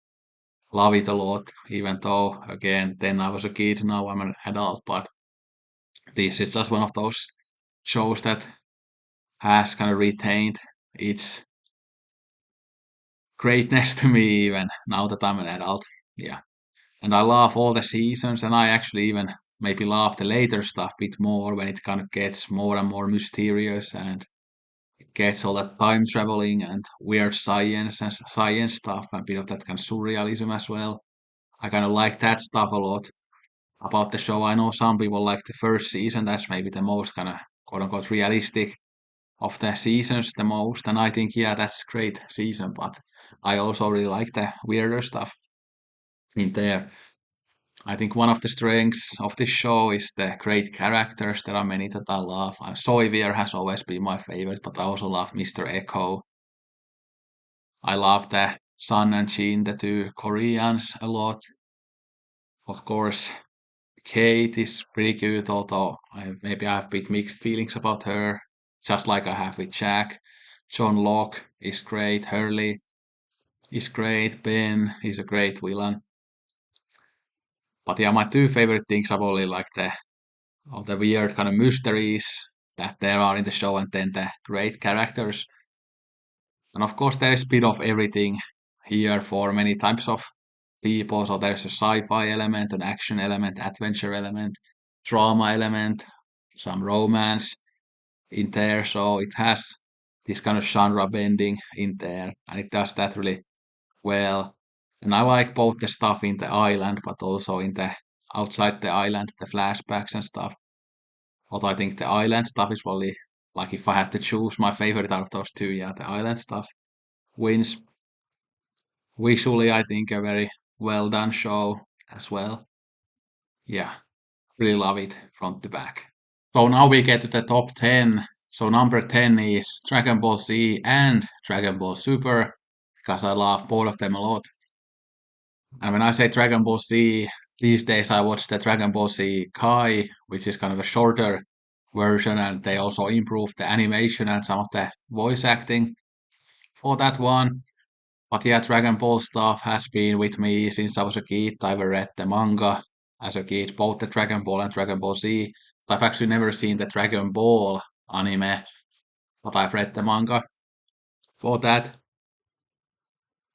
love it a lot, even though, again, then I was a kid, now I'm an adult. But this is just one of those shows that has kind of retained its greatness to me even now that I'm an adult. Yeah. And I love all the seasons, and I actually even maybe love the later stuff a bit more when it kind of gets more and more mysterious and it gets all that time traveling and weird science and science stuff and a bit of that kind of surrealism as well. I kind of like that stuff a lot about the show. I know some people like the first season, that's maybe the most kind of quote unquote realistic of the seasons the most. And I think, yeah, that's great season, but I also really like the weirder stuff in there. I think one of the strengths of this show is the great characters. There are many that I love. Soivier has always been my favorite, but I also love Mr. Echo. I love the Sun and Jin, the two Koreans, a lot. Of course, Kate is pretty good, although maybe I have a bit mixed feelings about her, just like I have with Jack. John Locke is great. Hurley is great. Ben is a great villain. But yeah, my two favorite things are probably like the all the weird kind of mysteries that there are in the show, and then the great characters. And of course, there is a bit of everything here for many types of people. So there's a sci-fi element, an action element, adventure element, drama element, some romance in there. So it has this kind of genre bending in there, and it does that really well. And I like both the stuff in the island, but also in the outside the island, the flashbacks and stuff. Although I think the island stuff is probably like if I had to choose my favorite out of those two, yeah, the island stuff wins. Visually, I think a very well done show as well. Yeah, really love it front to back. So now we get to the top 10. So number 10 is Dragon Ball Z and Dragon Ball Super because I love both of them a lot. And when I say Dragon Ball Z, these days I watch the Dragon Ball Z Kai, which is kind of a shorter version, and they also improved the animation and some of the voice acting for that one. But yeah, Dragon Ball stuff has been with me since I was a kid. I've read the manga as a kid, both the Dragon Ball and Dragon Ball Z. I've actually never seen the Dragon Ball anime, but I've read the manga for that.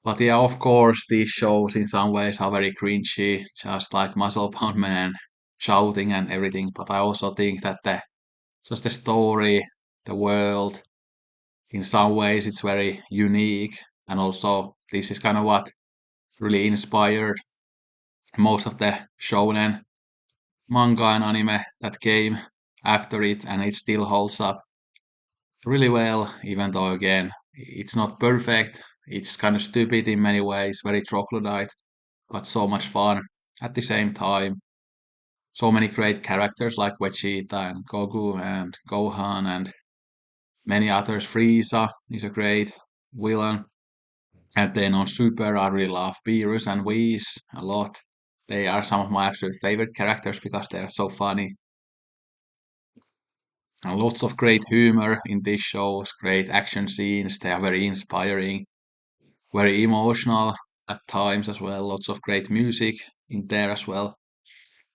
But yeah, of course, these shows in some ways are very cringy, just like Muscle Bound Man shouting and everything. But I also think that the just the story, the world, in some ways, it's very unique. And also, this is kind of what really inspired most of the shonen manga and anime that came after it, and it still holds up. really well, even though again, it's not perfect. It's kind of stupid in many ways, very troglodyte, but so much fun at the same time. So many great characters like Vegeta and Goku and Gohan and many others. Frieza is a great villain. And then on Super, I really love Beerus and Whis a lot. They are some of my absolute favorite characters because they are so funny. And lots of great humor in these shows, great action scenes. They are very inspiring, very emotional at times as well. Lots of great music in there as well.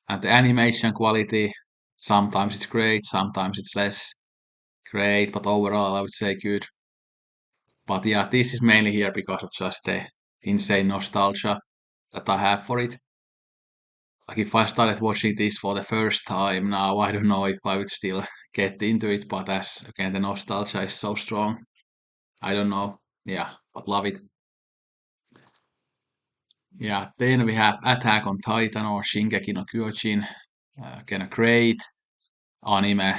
And the animation quality, sometimes it's great, sometimes it's less great, but overall I would say good. But yeah, this is mainly here because of just the insane nostalgia that I have for it. Like if I started watching this for the first time now, I don't know if I would still get into it, but as again the nostalgia is so strong, I don't know. Yeah, but love it. Yeah, then we have Attack on Titan or Shingeki no Kyojin. Again, a great anime.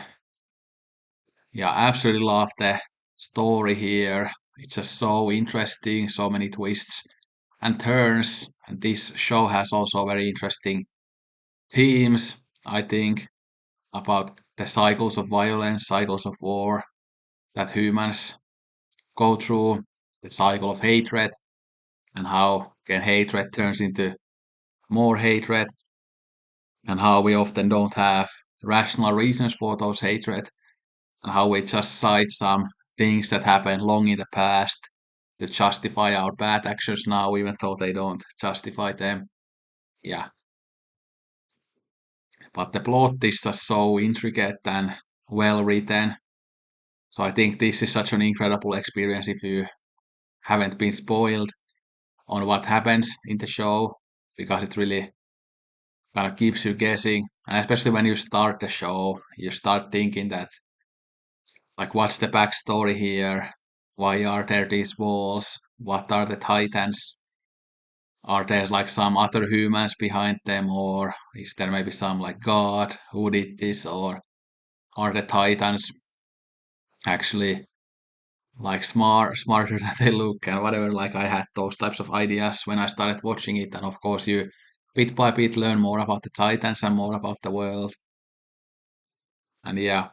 Yeah, absolutely love the story here. It's just so interesting, so many twists and turns. And this show has also very interesting themes, I think, about the cycles of violence, cycles of war that humans go through, the cycle of hatred, and how again hatred turns into more hatred, and how we often don't have rational reasons for those hatred, and how we just cite some things that happened long in the past to justify our bad actions now, even though they don't justify them. Yeah, but the plot is just so intricate and well written. So I think this is such an incredible experience if you haven't been spoiled on what happens in the show, because it really kind of keeps you guessing. And especially when you start the show, you start thinking that, like, what's the backstory here? Why are there these walls? What are the Titans? Are there like some other humans behind them, or is there maybe some like God who did this, or are the Titans actually like smarter than they look and whatever? Like I had those types of ideas when I started watching it, and of course you bit by bit learn more about the Titans and more about the world. And yeah,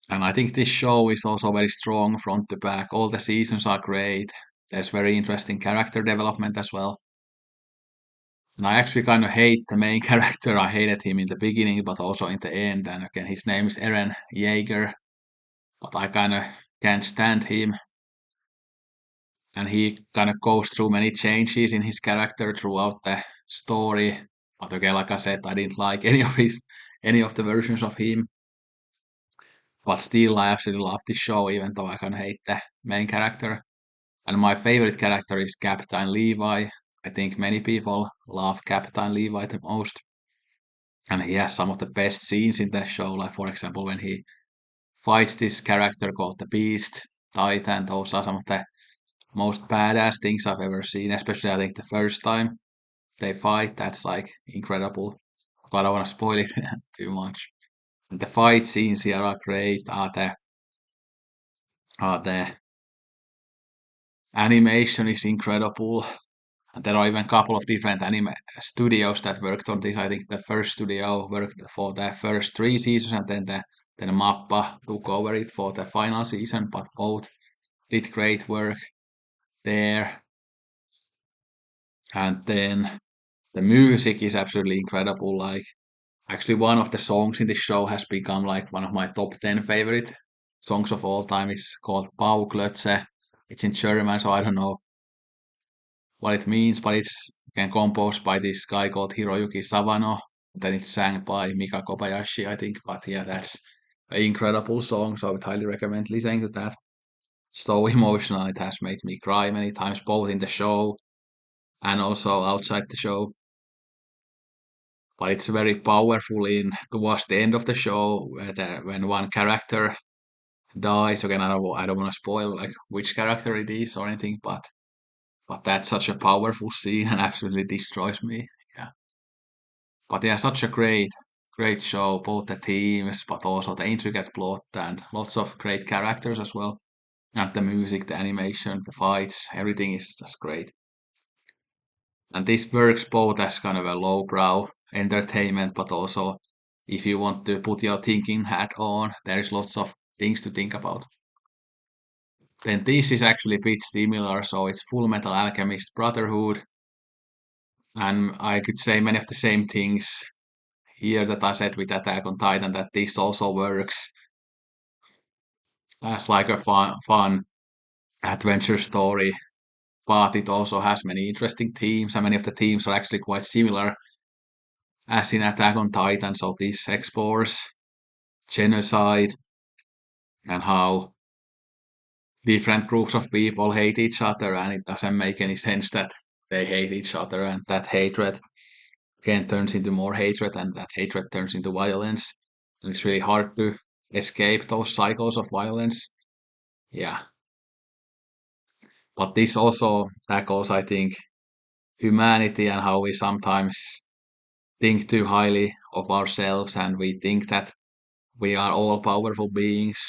and I think this show is also very strong front to back. All the seasons are great. There's very interesting character development as well. And I actually kind of hate the main character. I hated him in the beginning, but also in the end. And again, his name is Eren Jaeger, but I kind of can't stand him. And he kind of goes through many changes in his character throughout the story. But again, like I said, I didn't like any of the versions of him. But still, I absolutely love this show, even though I kind of hate the main character. And my favorite character is Captain Levi. I think many people love Captain Levi the most. And he has some of the best scenes in the show, like for example when he fights this character called the Beast Titan. Those are some of the most badass things I've ever seen, especially I think the first time they fight, that's like incredible. But I don't want to spoil it too much. And the fight scenes here are great. The animation is incredible. And there are even a couple of different anime studios that worked on this. I think the first studio worked for the first three seasons, and then Mappa took over it for the final season. But both did great work there. And then the music is absolutely incredible. Like actually, one of the songs in this show has become like one of my top 10 favorite songs of all time. It's called Bauklötze. It's in German, so I don't know what it means, but it's again composed by this guy called Hiroyuki Sawano. Then it's sang by Mika Kobayashi, I think. But yeah, that's an incredible song, so I would highly recommend listening to that. So emotional, it has made me cry many times, both in the show and also outside the show. But it's very powerful in towards the end of the show, when one character dies. Again, I don't want to spoil like which character it is or anything, but that's such a powerful scene and absolutely destroys me. Yeah. But yeah, such a great Great show, both the themes, but also the intricate plot and lots of great characters as well. And the music, the animation, the fights, everything is just great. And this works both as kind of a lowbrow entertainment, but also if you want to put your thinking hat on, there is lots of things to think about. Then this is actually a bit similar, so it's Fullmetal Alchemist Brotherhood, and I could say many of the same things here that I said with Attack on Titan, that this also works as like a fun adventure story, but it also has many interesting themes, and many of the themes are actually quite similar as in Attack on Titan. So this explores genocide and how different groups of people hate each other, and it doesn't make any sense that they hate each other, and that hatred again turns into more hatred, and that hatred turns into violence. And it's really hard to escape those cycles of violence. Yeah. But this also tackles, I think, humanity and how we sometimes think too highly of ourselves, and we think that we are all powerful beings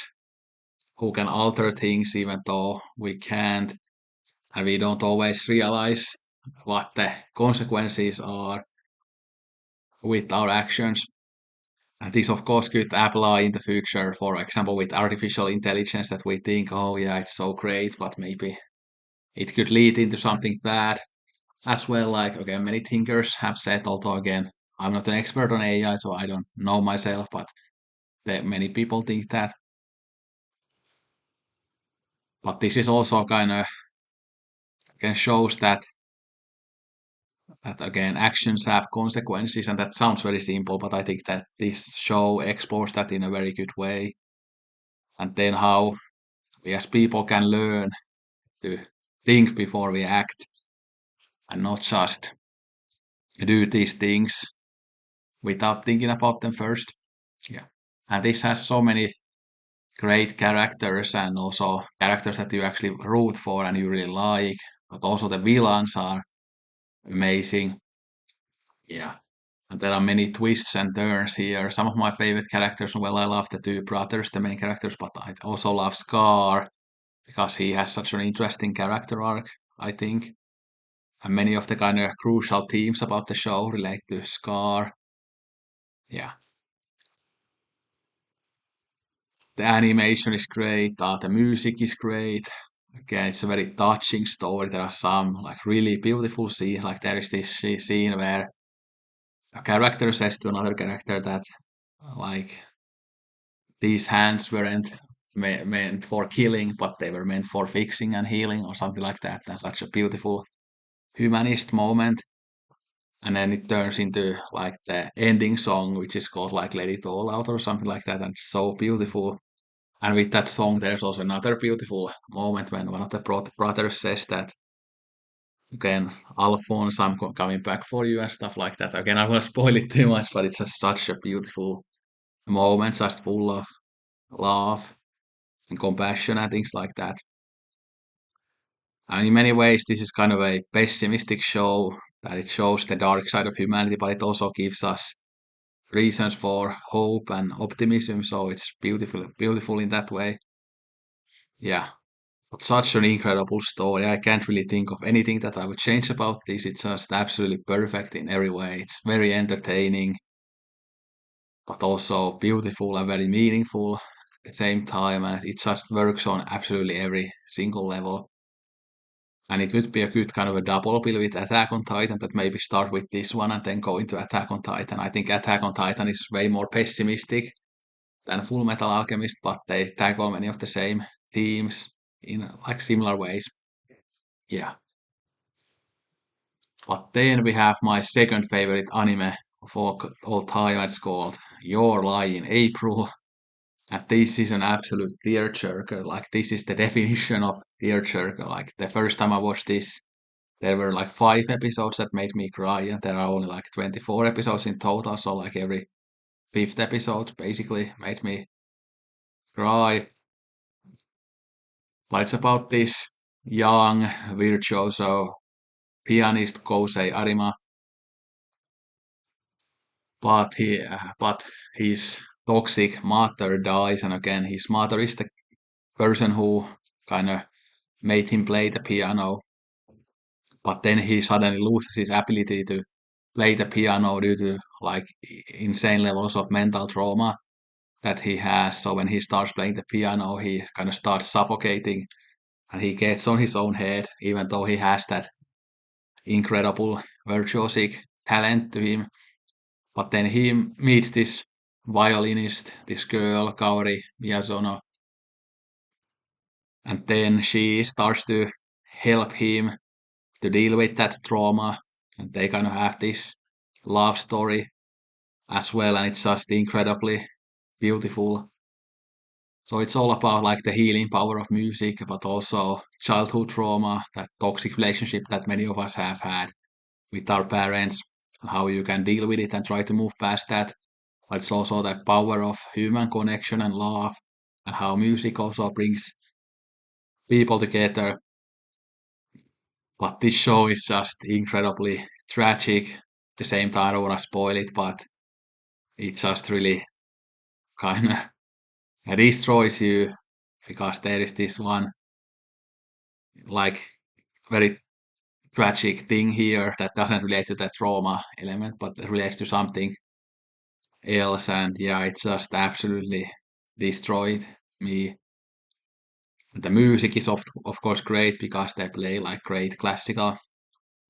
who can alter things even though we can't, and we don't always realize what the consequences are with our actions. And this, of course, could apply in the future, for example, with artificial intelligence, that we think, oh, yeah, it's so great, but maybe it could lead into something bad as well. Like, again, many thinkers have said, although, again, I'm not an expert on AI, so I don't know myself, but many people think that. But this is also kind of again shows that again actions have consequences, and that sounds very simple, but I think that this show explores that in a very good way. And then how we as people can learn to think before we act, and not just do these things without thinking about them first. Yeah. And this has so many great characters, and also characters that you actually root for and you really like, but also the villains are amazing. Yeah. And there are many twists and turns here. Some of my favorite characters, well, I love the two brothers, the main characters, but I also love Scar because he has such an interesting character arc, I think. And many of the kind of crucial themes about the show relate to Scar. Yeah. The animation is great, the music is great. Again, it's a very touching story. There are some like really beautiful scenes. Like there is this scene where a character says to another character that like these hands weren't meant for killing, but they were meant for fixing and healing or something like that. That's such a beautiful humanist moment. And then it turns into like the ending song, which is called like Let It All Out or something like that. And it's so beautiful. And with that song, there's also another beautiful moment when one of the brothers says that, again, Alphonse, I'm coming back for you and stuff like that. Again, I won't spoil it too much, but it's just such a beautiful moment, just full of love and compassion and things like that. And in many ways, this is kind of a pessimistic show that it shows the dark side of humanity, but it also gives us reasons for hope and optimism. So it's beautiful, beautiful in that way. Yeah, but such an incredible story. I can't really think of anything that I would change about this. It's just absolutely perfect in every way. It's very entertaining, but also beautiful and very meaningful at the same time. And it just works on absolutely every single level. And it would be a good kind of a double bill with Attack on Titan, that maybe start with this one and then go into Attack on Titan. I think Attack on Titan is way more pessimistic than Fullmetal Alchemist, but they tackle many of the same themes in like similar ways. Yeah. But then we have my second favorite anime of all time. It's called Your Lie in April. And this is an absolute tearjerker. Like this is the definition of tearjerker. Like the first time I watched this, there were like 5 episodes that made me cry, and there are only like 24 episodes in total. So like every fifth episode basically made me cry. But it's about this young virtuoso pianist Kosei Arima, but his toxic mother dies, and again his mother is the person who kind of made him play the piano, but then he suddenly loses his ability to play the piano due to like insane levels of mental trauma that he has. So when he starts playing the piano, he kind of starts suffocating and he gets on his own head, even though he has that incredible virtuosic talent to him. But then he meets this violinist, this girl, Kaori Miyazono, and then she starts to help him to deal with that trauma. And they kind of have this love story as well, and it's just incredibly beautiful. So it's all about like the healing power of music, but also childhood trauma, that toxic relationship that many of us have had with our parents, and how you can deal with it and try to move past that. But it's also the power of human connection and love, and how music also brings people together. But this show is just incredibly tragic. At the same time, I don't want to spoil it, but it just really kind of destroys you because there is this one like very tragic thing here that doesn't relate to the trauma element, but relates to something else. And yeah, it just absolutely destroyed me. The music is of course great because they play like great classical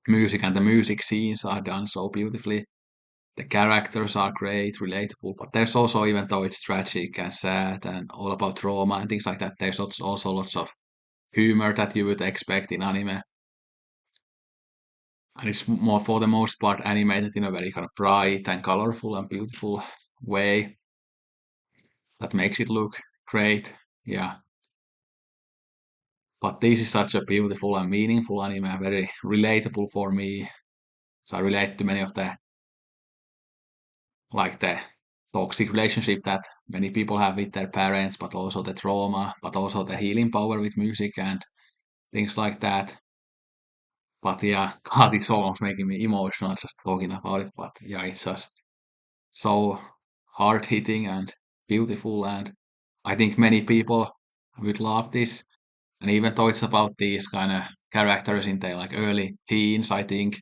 music and the music scenes are done so beautifully. The characters are great, relatable, but there's also, even though it's tragic and sad and all about trauma and things like that, there's also lots of humor that you would expect in anime. And it's more, for the most part, animated in a very kind of bright and colorful and beautiful way that makes it look great. Yeah. But this is such a beautiful and meaningful anime, very relatable for me. So I relate to many of the like the toxic relationship that many people have with their parents, but also the trauma, but also the healing power with music and things like that. But yeah, God, it's almost making me emotional just talking about it. But yeah, it's just so hard hitting and beautiful, and I think many people would love this. And even though it's about these kind of characters in their like early teens, I think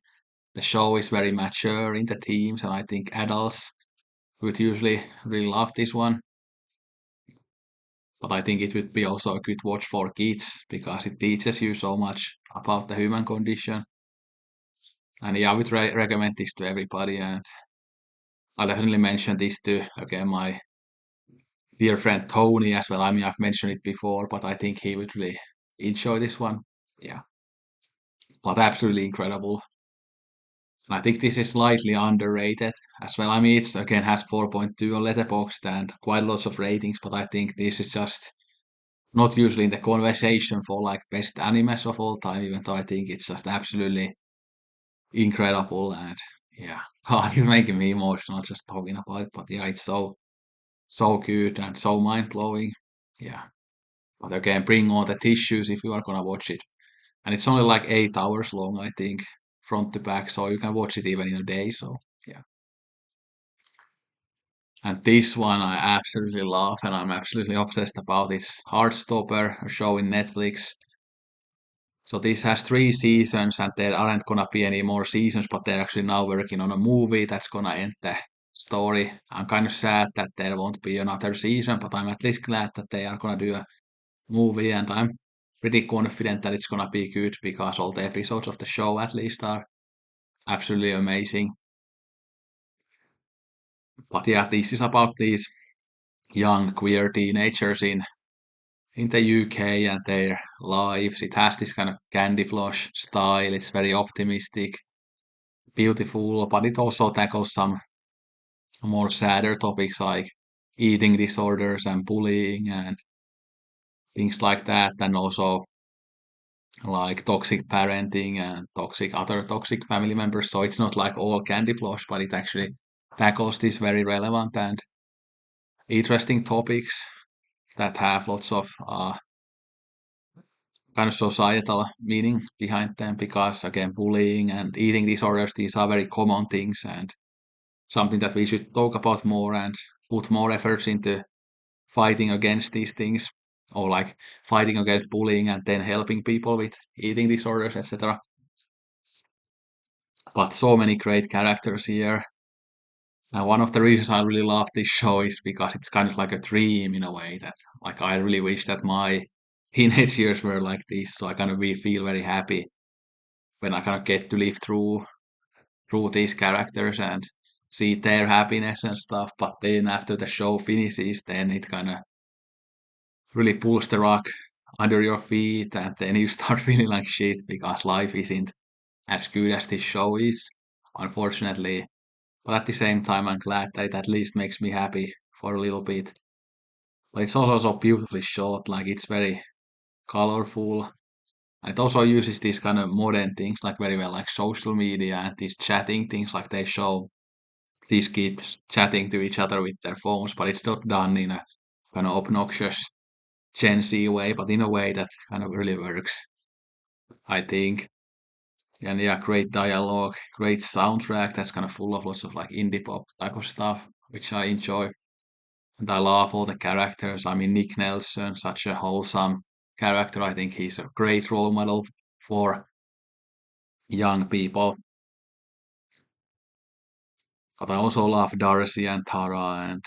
the show is very mature in the themes, and I think adults would usually really love this one. But I think it would be also a good watch for kids because it teaches you so much about the human condition. And yeah, I would recommend this to everybody. And I definitely mention this to again my dear friend Tony as well. I mean, I've mentioned it before, but I think he would really enjoy this one. Yeah, but absolutely incredible. And I think this is slightly underrated as well. I mean, it's again has 4.2 on Letterboxd and quite lots of ratings, but I think this is just not usually in the conversation for like best animes of all time, even though I think it's just absolutely incredible. And yeah, God, you're making me emotional just talking about it. But yeah, it's so good and so mind blowing. Yeah. But again, bring on the tissues if you are gonna watch it. And it's only like 8 hours long, I think, front to back, so you can watch it even in a day. So yeah. And this one I absolutely love, and I'm absolutely obsessed about. It's Heartstopper, a show in Netflix. So this has 3 seasons, and there aren't gonna be any more seasons, but they're actually now working on a movie that's gonna end the story. I'm kind of sad that there won't be another season, but I'm at least glad that they are gonna do a movie, and I'm pretty confident that it's gonna be good because all the episodes of the show at least are absolutely amazing. But yeah, this is about these young queer teenagers in the UK and their lives. It has this kind of candy floss style. It's very optimistic, beautiful, but it also tackles some more sadder topics like eating disorders and bullying and things like that, and also like toxic parenting and other toxic family members. So it's not like all candy floss, but it actually tackles these very relevant and interesting topics that have lots of kind of societal meaning behind them. Because again, bullying and eating disorders, these are very common things, and something that we should talk about more and put more efforts into fighting against these things, or like fighting against bullying and then helping people with eating disorders, etc. But so many great characters here. And one of the reasons I really love this show is because it's kind of like a dream in a way that like I really wish that my teenage years were like this. So I kind of we feel very happy when I kind of get to live through these characters and see their happiness and stuff. But then after the show finishes, then it kind of really pulls the rug under your feet, and then you start feeling like shit because life isn't as good as this show is, unfortunately. But at the same time, I'm glad that it at least makes me happy for a little bit. But it's also so beautifully shot, like it's very colorful. And it also uses these kind of modern things like very well, like social media and these chatting things, like they show these kids chatting to each other with their phones, but it's not done in a kind of obnoxious Gen Z way, but in a way that kind of really works, I think. And yeah, great dialogue, great soundtrack that's kind of full of lots of like indie pop type of stuff, which I enjoy. And I love all the characters. I mean, Nick Nelson, such a wholesome character. I think he's a great role model for young people. But I also love Darcy and Tara, and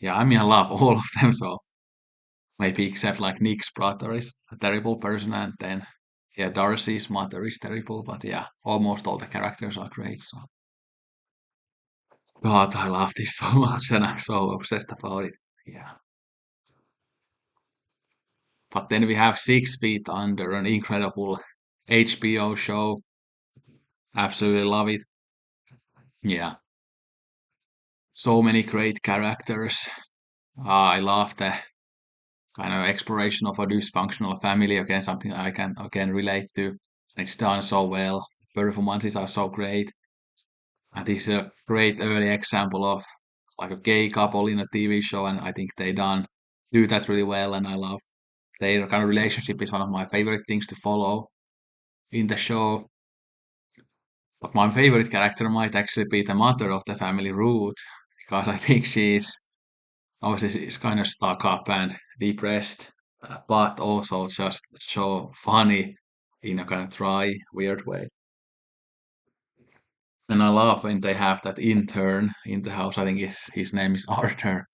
yeah, I mean, I love all of them. So maybe except like Nick's brother is a terrible person, and then yeah, Darcy's mother is terrible. But yeah, almost all the characters are great. So God, I love this so much, and I'm so obsessed about it. Yeah. But then we have 6 Feet Under, an incredible HBO show. Absolutely love it. Yeah. So many great characters. I love the kind of exploration of a dysfunctional family. Again, something I can again relate to. It's done so well. Performances are so great. And this is a great early example of like a gay couple in a TV show, and I think they do that really well. And I love their kind of relationship is one of my favorite things to follow in the show. But my favorite character might actually be the mother of the family, Ruth, because I think she's kind of stuck up and depressed, but also just so funny in a kind of dry, weird way. And I love when they have that intern in the house. I think his name is Arthur.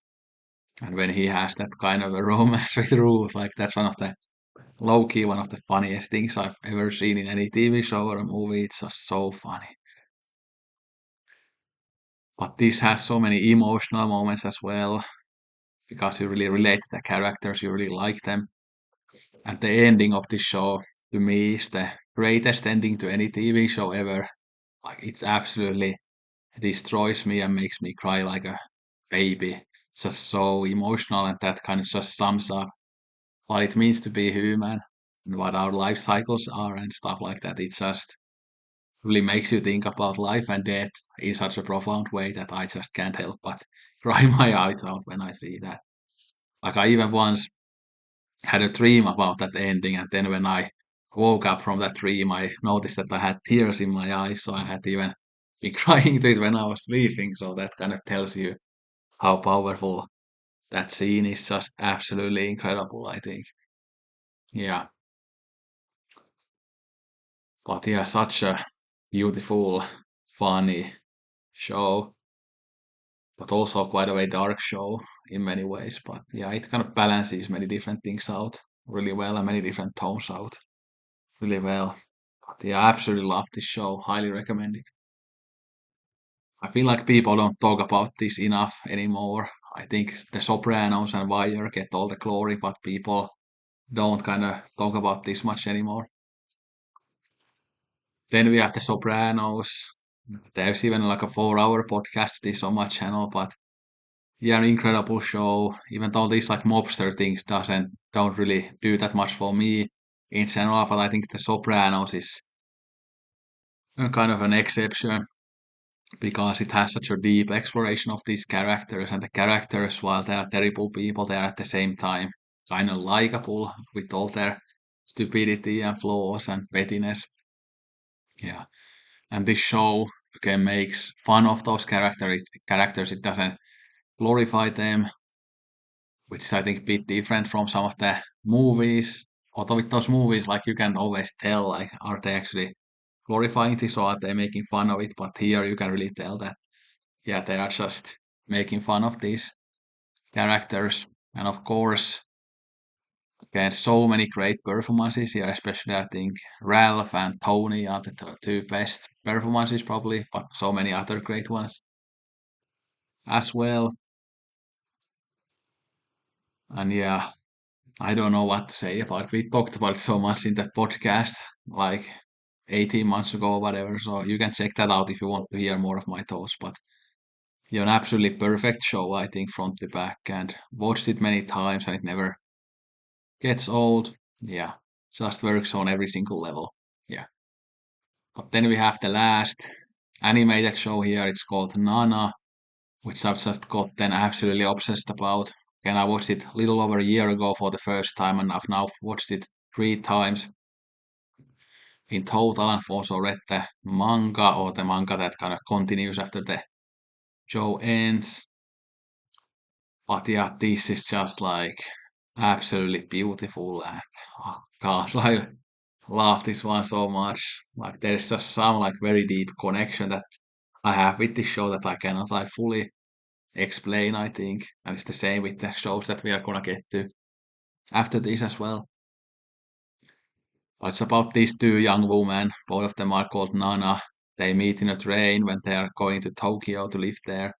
And when he has that kind of a romance with Ruth, like that's one of the low key, one of the funniest things I've ever seen in any TV show or a movie. It's just so funny. But this has so many emotional moments as well because you really relate to the characters, you really like them. And the ending of this show to me is the greatest ending to any TV show ever. Like it's absolutely destroys me and makes me cry like a baby. It's just so emotional, and that kind of just sums up what it means to be human and what our life cycles are and stuff like that. It just really makes you think about life and death in such a profound way that I just can't help but cry my eyes out when I see that. Like I even once had a dream about that ending, and then when I woke up from that dream, I noticed that I had tears in my eyes, so I had even been crying to it when I was sleeping. So that kind of tells you how powerful that scene is. Just absolutely incredible, I think. Yeah, but yeah, such a beautiful, funny show, but also quite a way dark show in many ways. But yeah, it kind of balances many different things out really well and many different tones out really well. But yeah, I absolutely love this show. Highly recommend it. I feel like people don't talk about this enough anymore. I think The Sopranos and Wire get all the glory, but people don't kind of talk about this much anymore. Then we have The Sopranos. There's even like a 4 hour podcast this on my channel, but yeah, an incredible show. Even though these like mobster things don't really do that much for me in general, but I think The Sopranos is a kind of an exception because it has such a deep exploration of these characters, and the characters, while they are terrible people, they are at the same time kind of likable with all their stupidity and flaws and pettiness. Yeah, and this show again makes fun of those characters. It doesn't glorify them, which is I think a bit different from some of the movies. Although with those movies, like you can always tell, like are they actually glorifying this or are they making fun of it? But here you can really tell that yeah, they are just making fun of these characters. And of course, again, so many great performances here, especially I think Ralph and Tony are the two best performances probably, but so many other great ones as well. And yeah, I don't know what to say about it. We talked about it so much in that podcast, like 18 months ago or whatever. So you can check that out if you want to hear more of my thoughts. But yeah, an absolutely perfect show, I think, front to back, and watched it many times, and it never gets old. Yeah, just works on every single level. Yeah. But then we have the last animated show here. It's called Nana, which I've just got then absolutely obsessed about. And I watched it a little over a year ago for the first time, and I've now watched it 3 times in total. I've also read the manga or the manga that kind of continues after the show ends. But yeah, this is just like absolutely beautiful. And oh God, I love this one so much. Like there's just some like very deep connection that I have with this show that I cannot like fully explain, I think. And it's the same with the shows that we are gonna get to after this as well. It's about these two young women. Both of them are called Nana. They meet in a train when they are going to Tokyo to live there.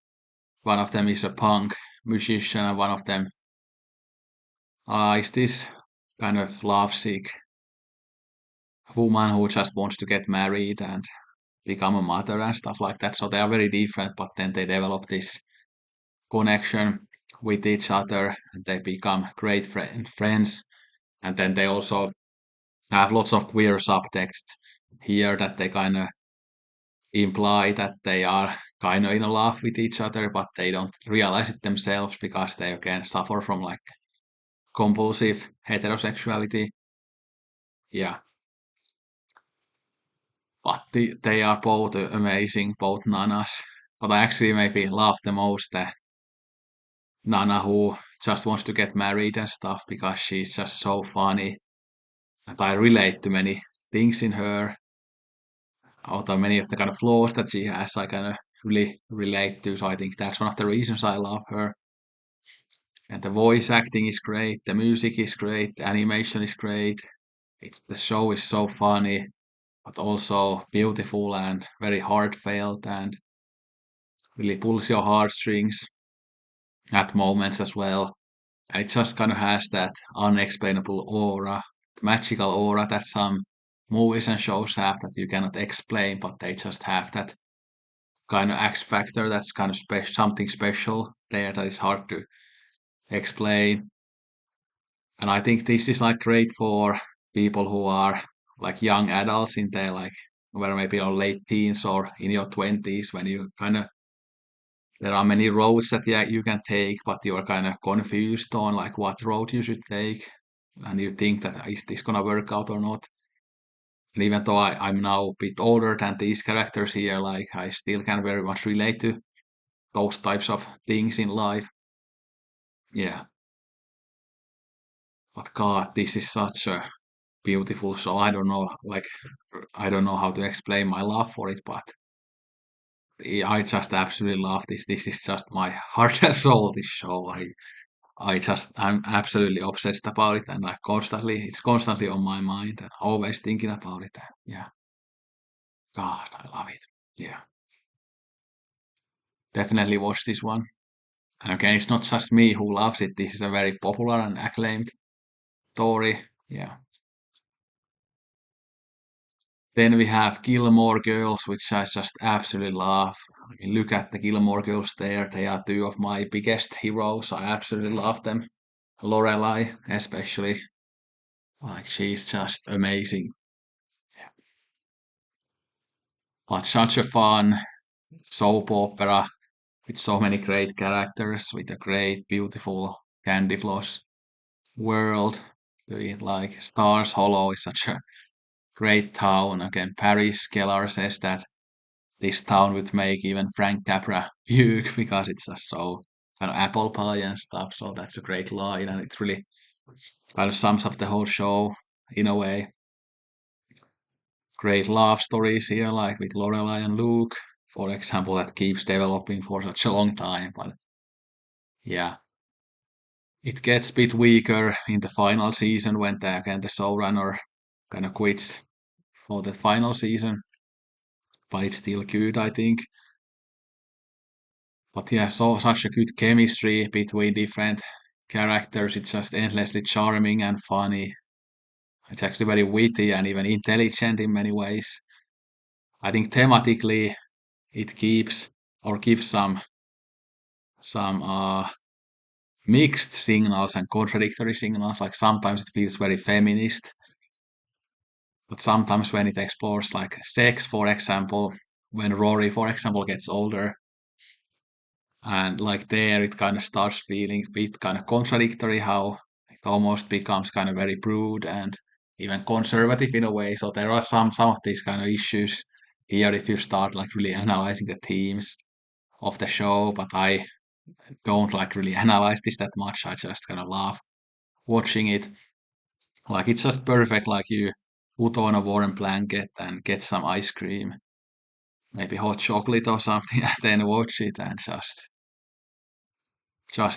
One of them is a punk musician, and one of them is this kind of lovesick woman who just wants to get married and become a mother and stuff like that. So they are very different, but then they develop this connection with each other and they become great friends. And then they also have lots of queer subtext here that they kind of imply that they are kind of in love with each other, but they don't realize it themselves because they again suffer from like compulsive heterosexuality. Yeah, but they are both amazing, both nanas. But I actually maybe love the most the Nana who just wants to get married and stuff because she's just so funny. And I relate to many things in her, although many of the kind of flaws that she has, I kind of really relate to. So I think that's one of the reasons I love her. And the voice acting is great, the music is great, the animation is great. The show is so funny, but also beautiful and very heartfelt and really pulls your heartstrings at moments as well. And it just kind of has that unexplainable aura, magical aura that some movies and shows have that you cannot explain, but they just have that kind of X factor that's kind of something special there that is hard to explain. And I think this is like great for people who are like young adults in their like where maybe your late teens or in your 20s when you kind of there are many roads that yeah you can take, but you're kind of confused on like what road you should take, and you think that is this gonna work out or not. And even though I'm now a bit older than these characters here, like I still can very much relate to those types of things in life. Yeah, but God, this is such a beautiful show. I don't know, like I don't know how to explain my love for it, but I just absolutely love this. This is just my heart and soul. This show, I'm absolutely obsessed about it, and it's constantly on my mind, and always thinking about it. Yeah, God, I love it. Yeah, definitely watch this one. And again, it's not just me who loves it. This is a very popular and acclaimed story. Yeah. Then we have Gilmore Girls, which I just absolutely love. I mean, look at the Gilmore Girls there. They are two of my biggest heroes. I absolutely love them. Lorelai, especially. Like, she's just amazing. But such a fun soap opera with so many great characters, with a great, beautiful Candy Floss world. Like, Stars Hollow is such a great town. Again, Paris Skellar says that this town would make even Frank Capra puke because it's just so kind of apple pie and stuff. So that's a great line, and it really kind of sums up the whole show in a way. Great love stories here, like with Lorelai and Luke, for example, that keeps developing for such a long time. But yeah, it gets a bit weaker in the final season when again the showrunner kind of quits for the final season, but it's still good, I think. But yeah, so such a good chemistry between different characters. It's just endlessly charming and funny. It's actually very witty and even intelligent in many ways. I think thematically it keeps or gives some mixed signals and contradictory signals. Like sometimes it feels very feminist, but sometimes when it explores like sex, for example, when Rory, for example, gets older, and like there it kind of starts feeling a bit kind of contradictory how it almost becomes kind of very brood and even conservative in a way. So there are some of these kind of issues here if you start like really analyzing the themes of the show, but I don't like really analyze this that much. I just kind of laugh watching it. Like it's just perfect. Like you put on a warm blanket and get some ice cream, maybe hot chocolate or something, and then watch it and just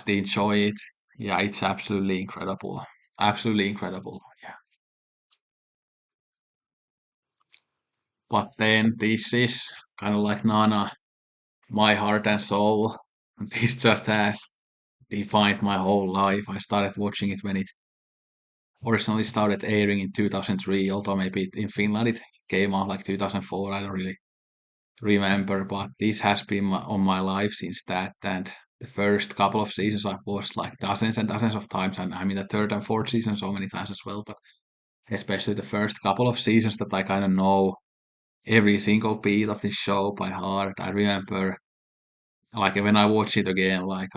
enjoy it. Yeah, it's absolutely incredible. Absolutely incredible. Yeah. But then this is kind of like Nana, my heart and soul. This just has defined my whole life. I started watching it when it originally started airing in 2003, although maybe in Finland it came out like 2004. I don't really remember, but this has been on my life since that. And the first couple of seasons I've watched like dozens and dozens of times, and I mean the third and fourth season so many times as well. But especially the first couple of seasons that I kind of know every single beat of this show by heart. I remember, like when I watch it again, like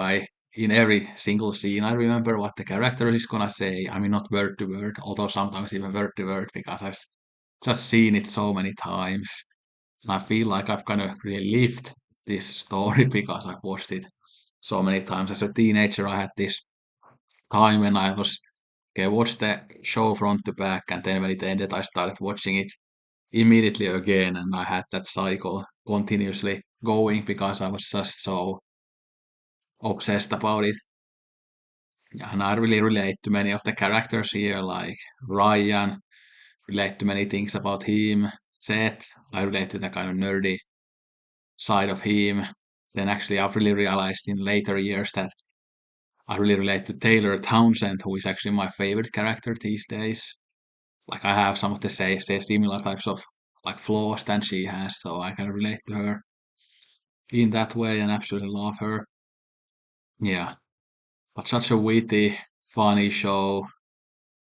in every single scene, I remember what the character is gonna say. I mean, not word to word, although sometimes even word to word because I've just seen it so many times. And I feel like I've kind of really lived this story because I've watched it so many times. As a teenager, I had this time when I was okay, watched the show front to back, and then when it ended, I started watching it immediately again, and I had that cycle continuously going because I was just so obsessed about it. And I really relate to many of the characters here, like Ryan, relate to many things about him. Seth, I relate to the kind of nerdy side of him. Then actually, I've really realized in later years that I really relate to Taylor Townsend, who is actually my favorite character these days. Like I have some of the same similar types of like flaws than she has, so I can relate to her in that way and absolutely love her. Yeah, but such a witty, funny show.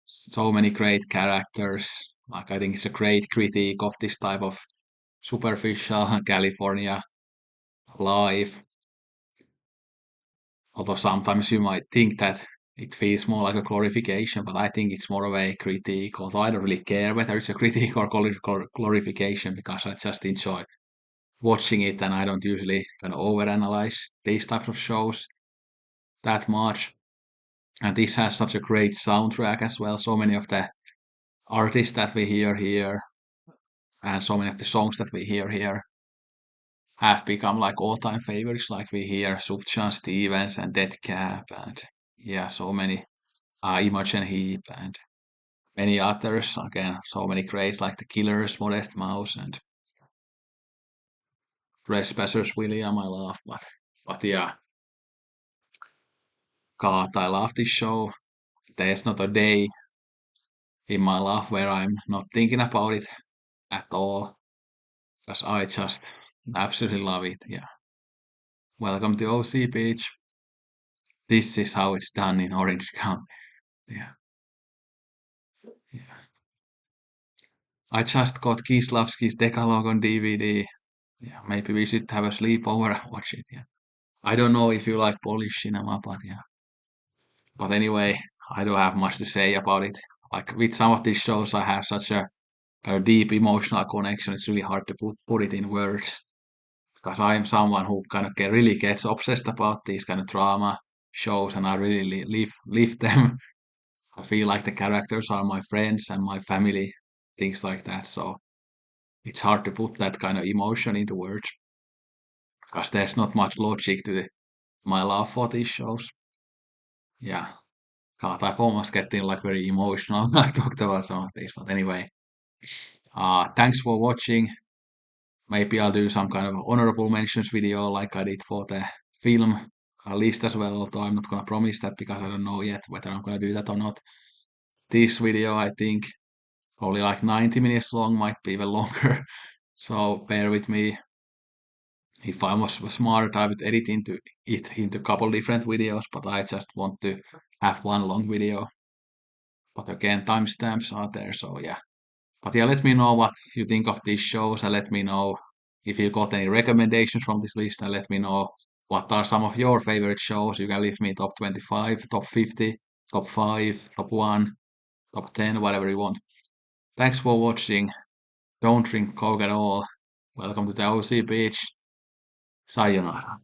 So many great characters. Like I think it's a great critique of this type of superficial California life. Although sometimes you might think that it feels more like a glorification, but I think it's more of a critique. Although I don't really care whether it's a critique or glorification because I just enjoy watching it and I don't usually kind of overanalyze these types of shows that much. And this has such a great soundtrack as well. So many of the artists that we hear here and so many of the songs that we hear here have become like all-time favorites. Like we hear Sufjan Stevens and Dead Cab and yeah, so many Imogen Heap and many others. Again, so many greats like The Killers, Modest Mouse and Trespassers William. I love, but yeah, God, I love this show. There's not a day in my life where I'm not thinking about it at all because I just absolutely love it. Yeah. Welcome to OC Beach. This is how it's done in Orange County. Yeah. Yeah. I just got Kislavski's Decalogue on DVD. Yeah, maybe we should have a sleepover and watch it. Yeah. I don't know if you like Polish cinema, but yeah. But anyway, I don't have much to say about it. Like with some of these shows, I have such a kind of deep emotional connection. It's really hard to put it in words. because I'm someone who kind of really gets obsessed about these kind of drama shows, and I really live them. I feel like the characters are my friends and my family, things like that. So it's hard to put that kind of emotion into words because there's not much logic to my love for these shows. Yeah, God, I've almost getting like very emotional when I talked about some of these. But anyway, thanks for watching. Maybe I'll do some kind of honorable mentions video like I did for the film list as well, although I'm not gonna promise that because I don't know yet whether I'm gonna do that or not. This video, I think, probably like 90 minutes long, might be even longer. So bear with me. If I was smart, I would edit it into a couple different videos, but I just want to have one long video. But again, timestamps are there, so yeah. But yeah, let me know what you think of these shows, and let me know if you got any recommendations from this list, and let me know what are some of your favorite shows. You can leave me top 25, top 50, top 5, top 1, top 10, whatever you want. Thanks for watching. Don't drink Coke at all. Welcome to the OC Beach. Sayonara.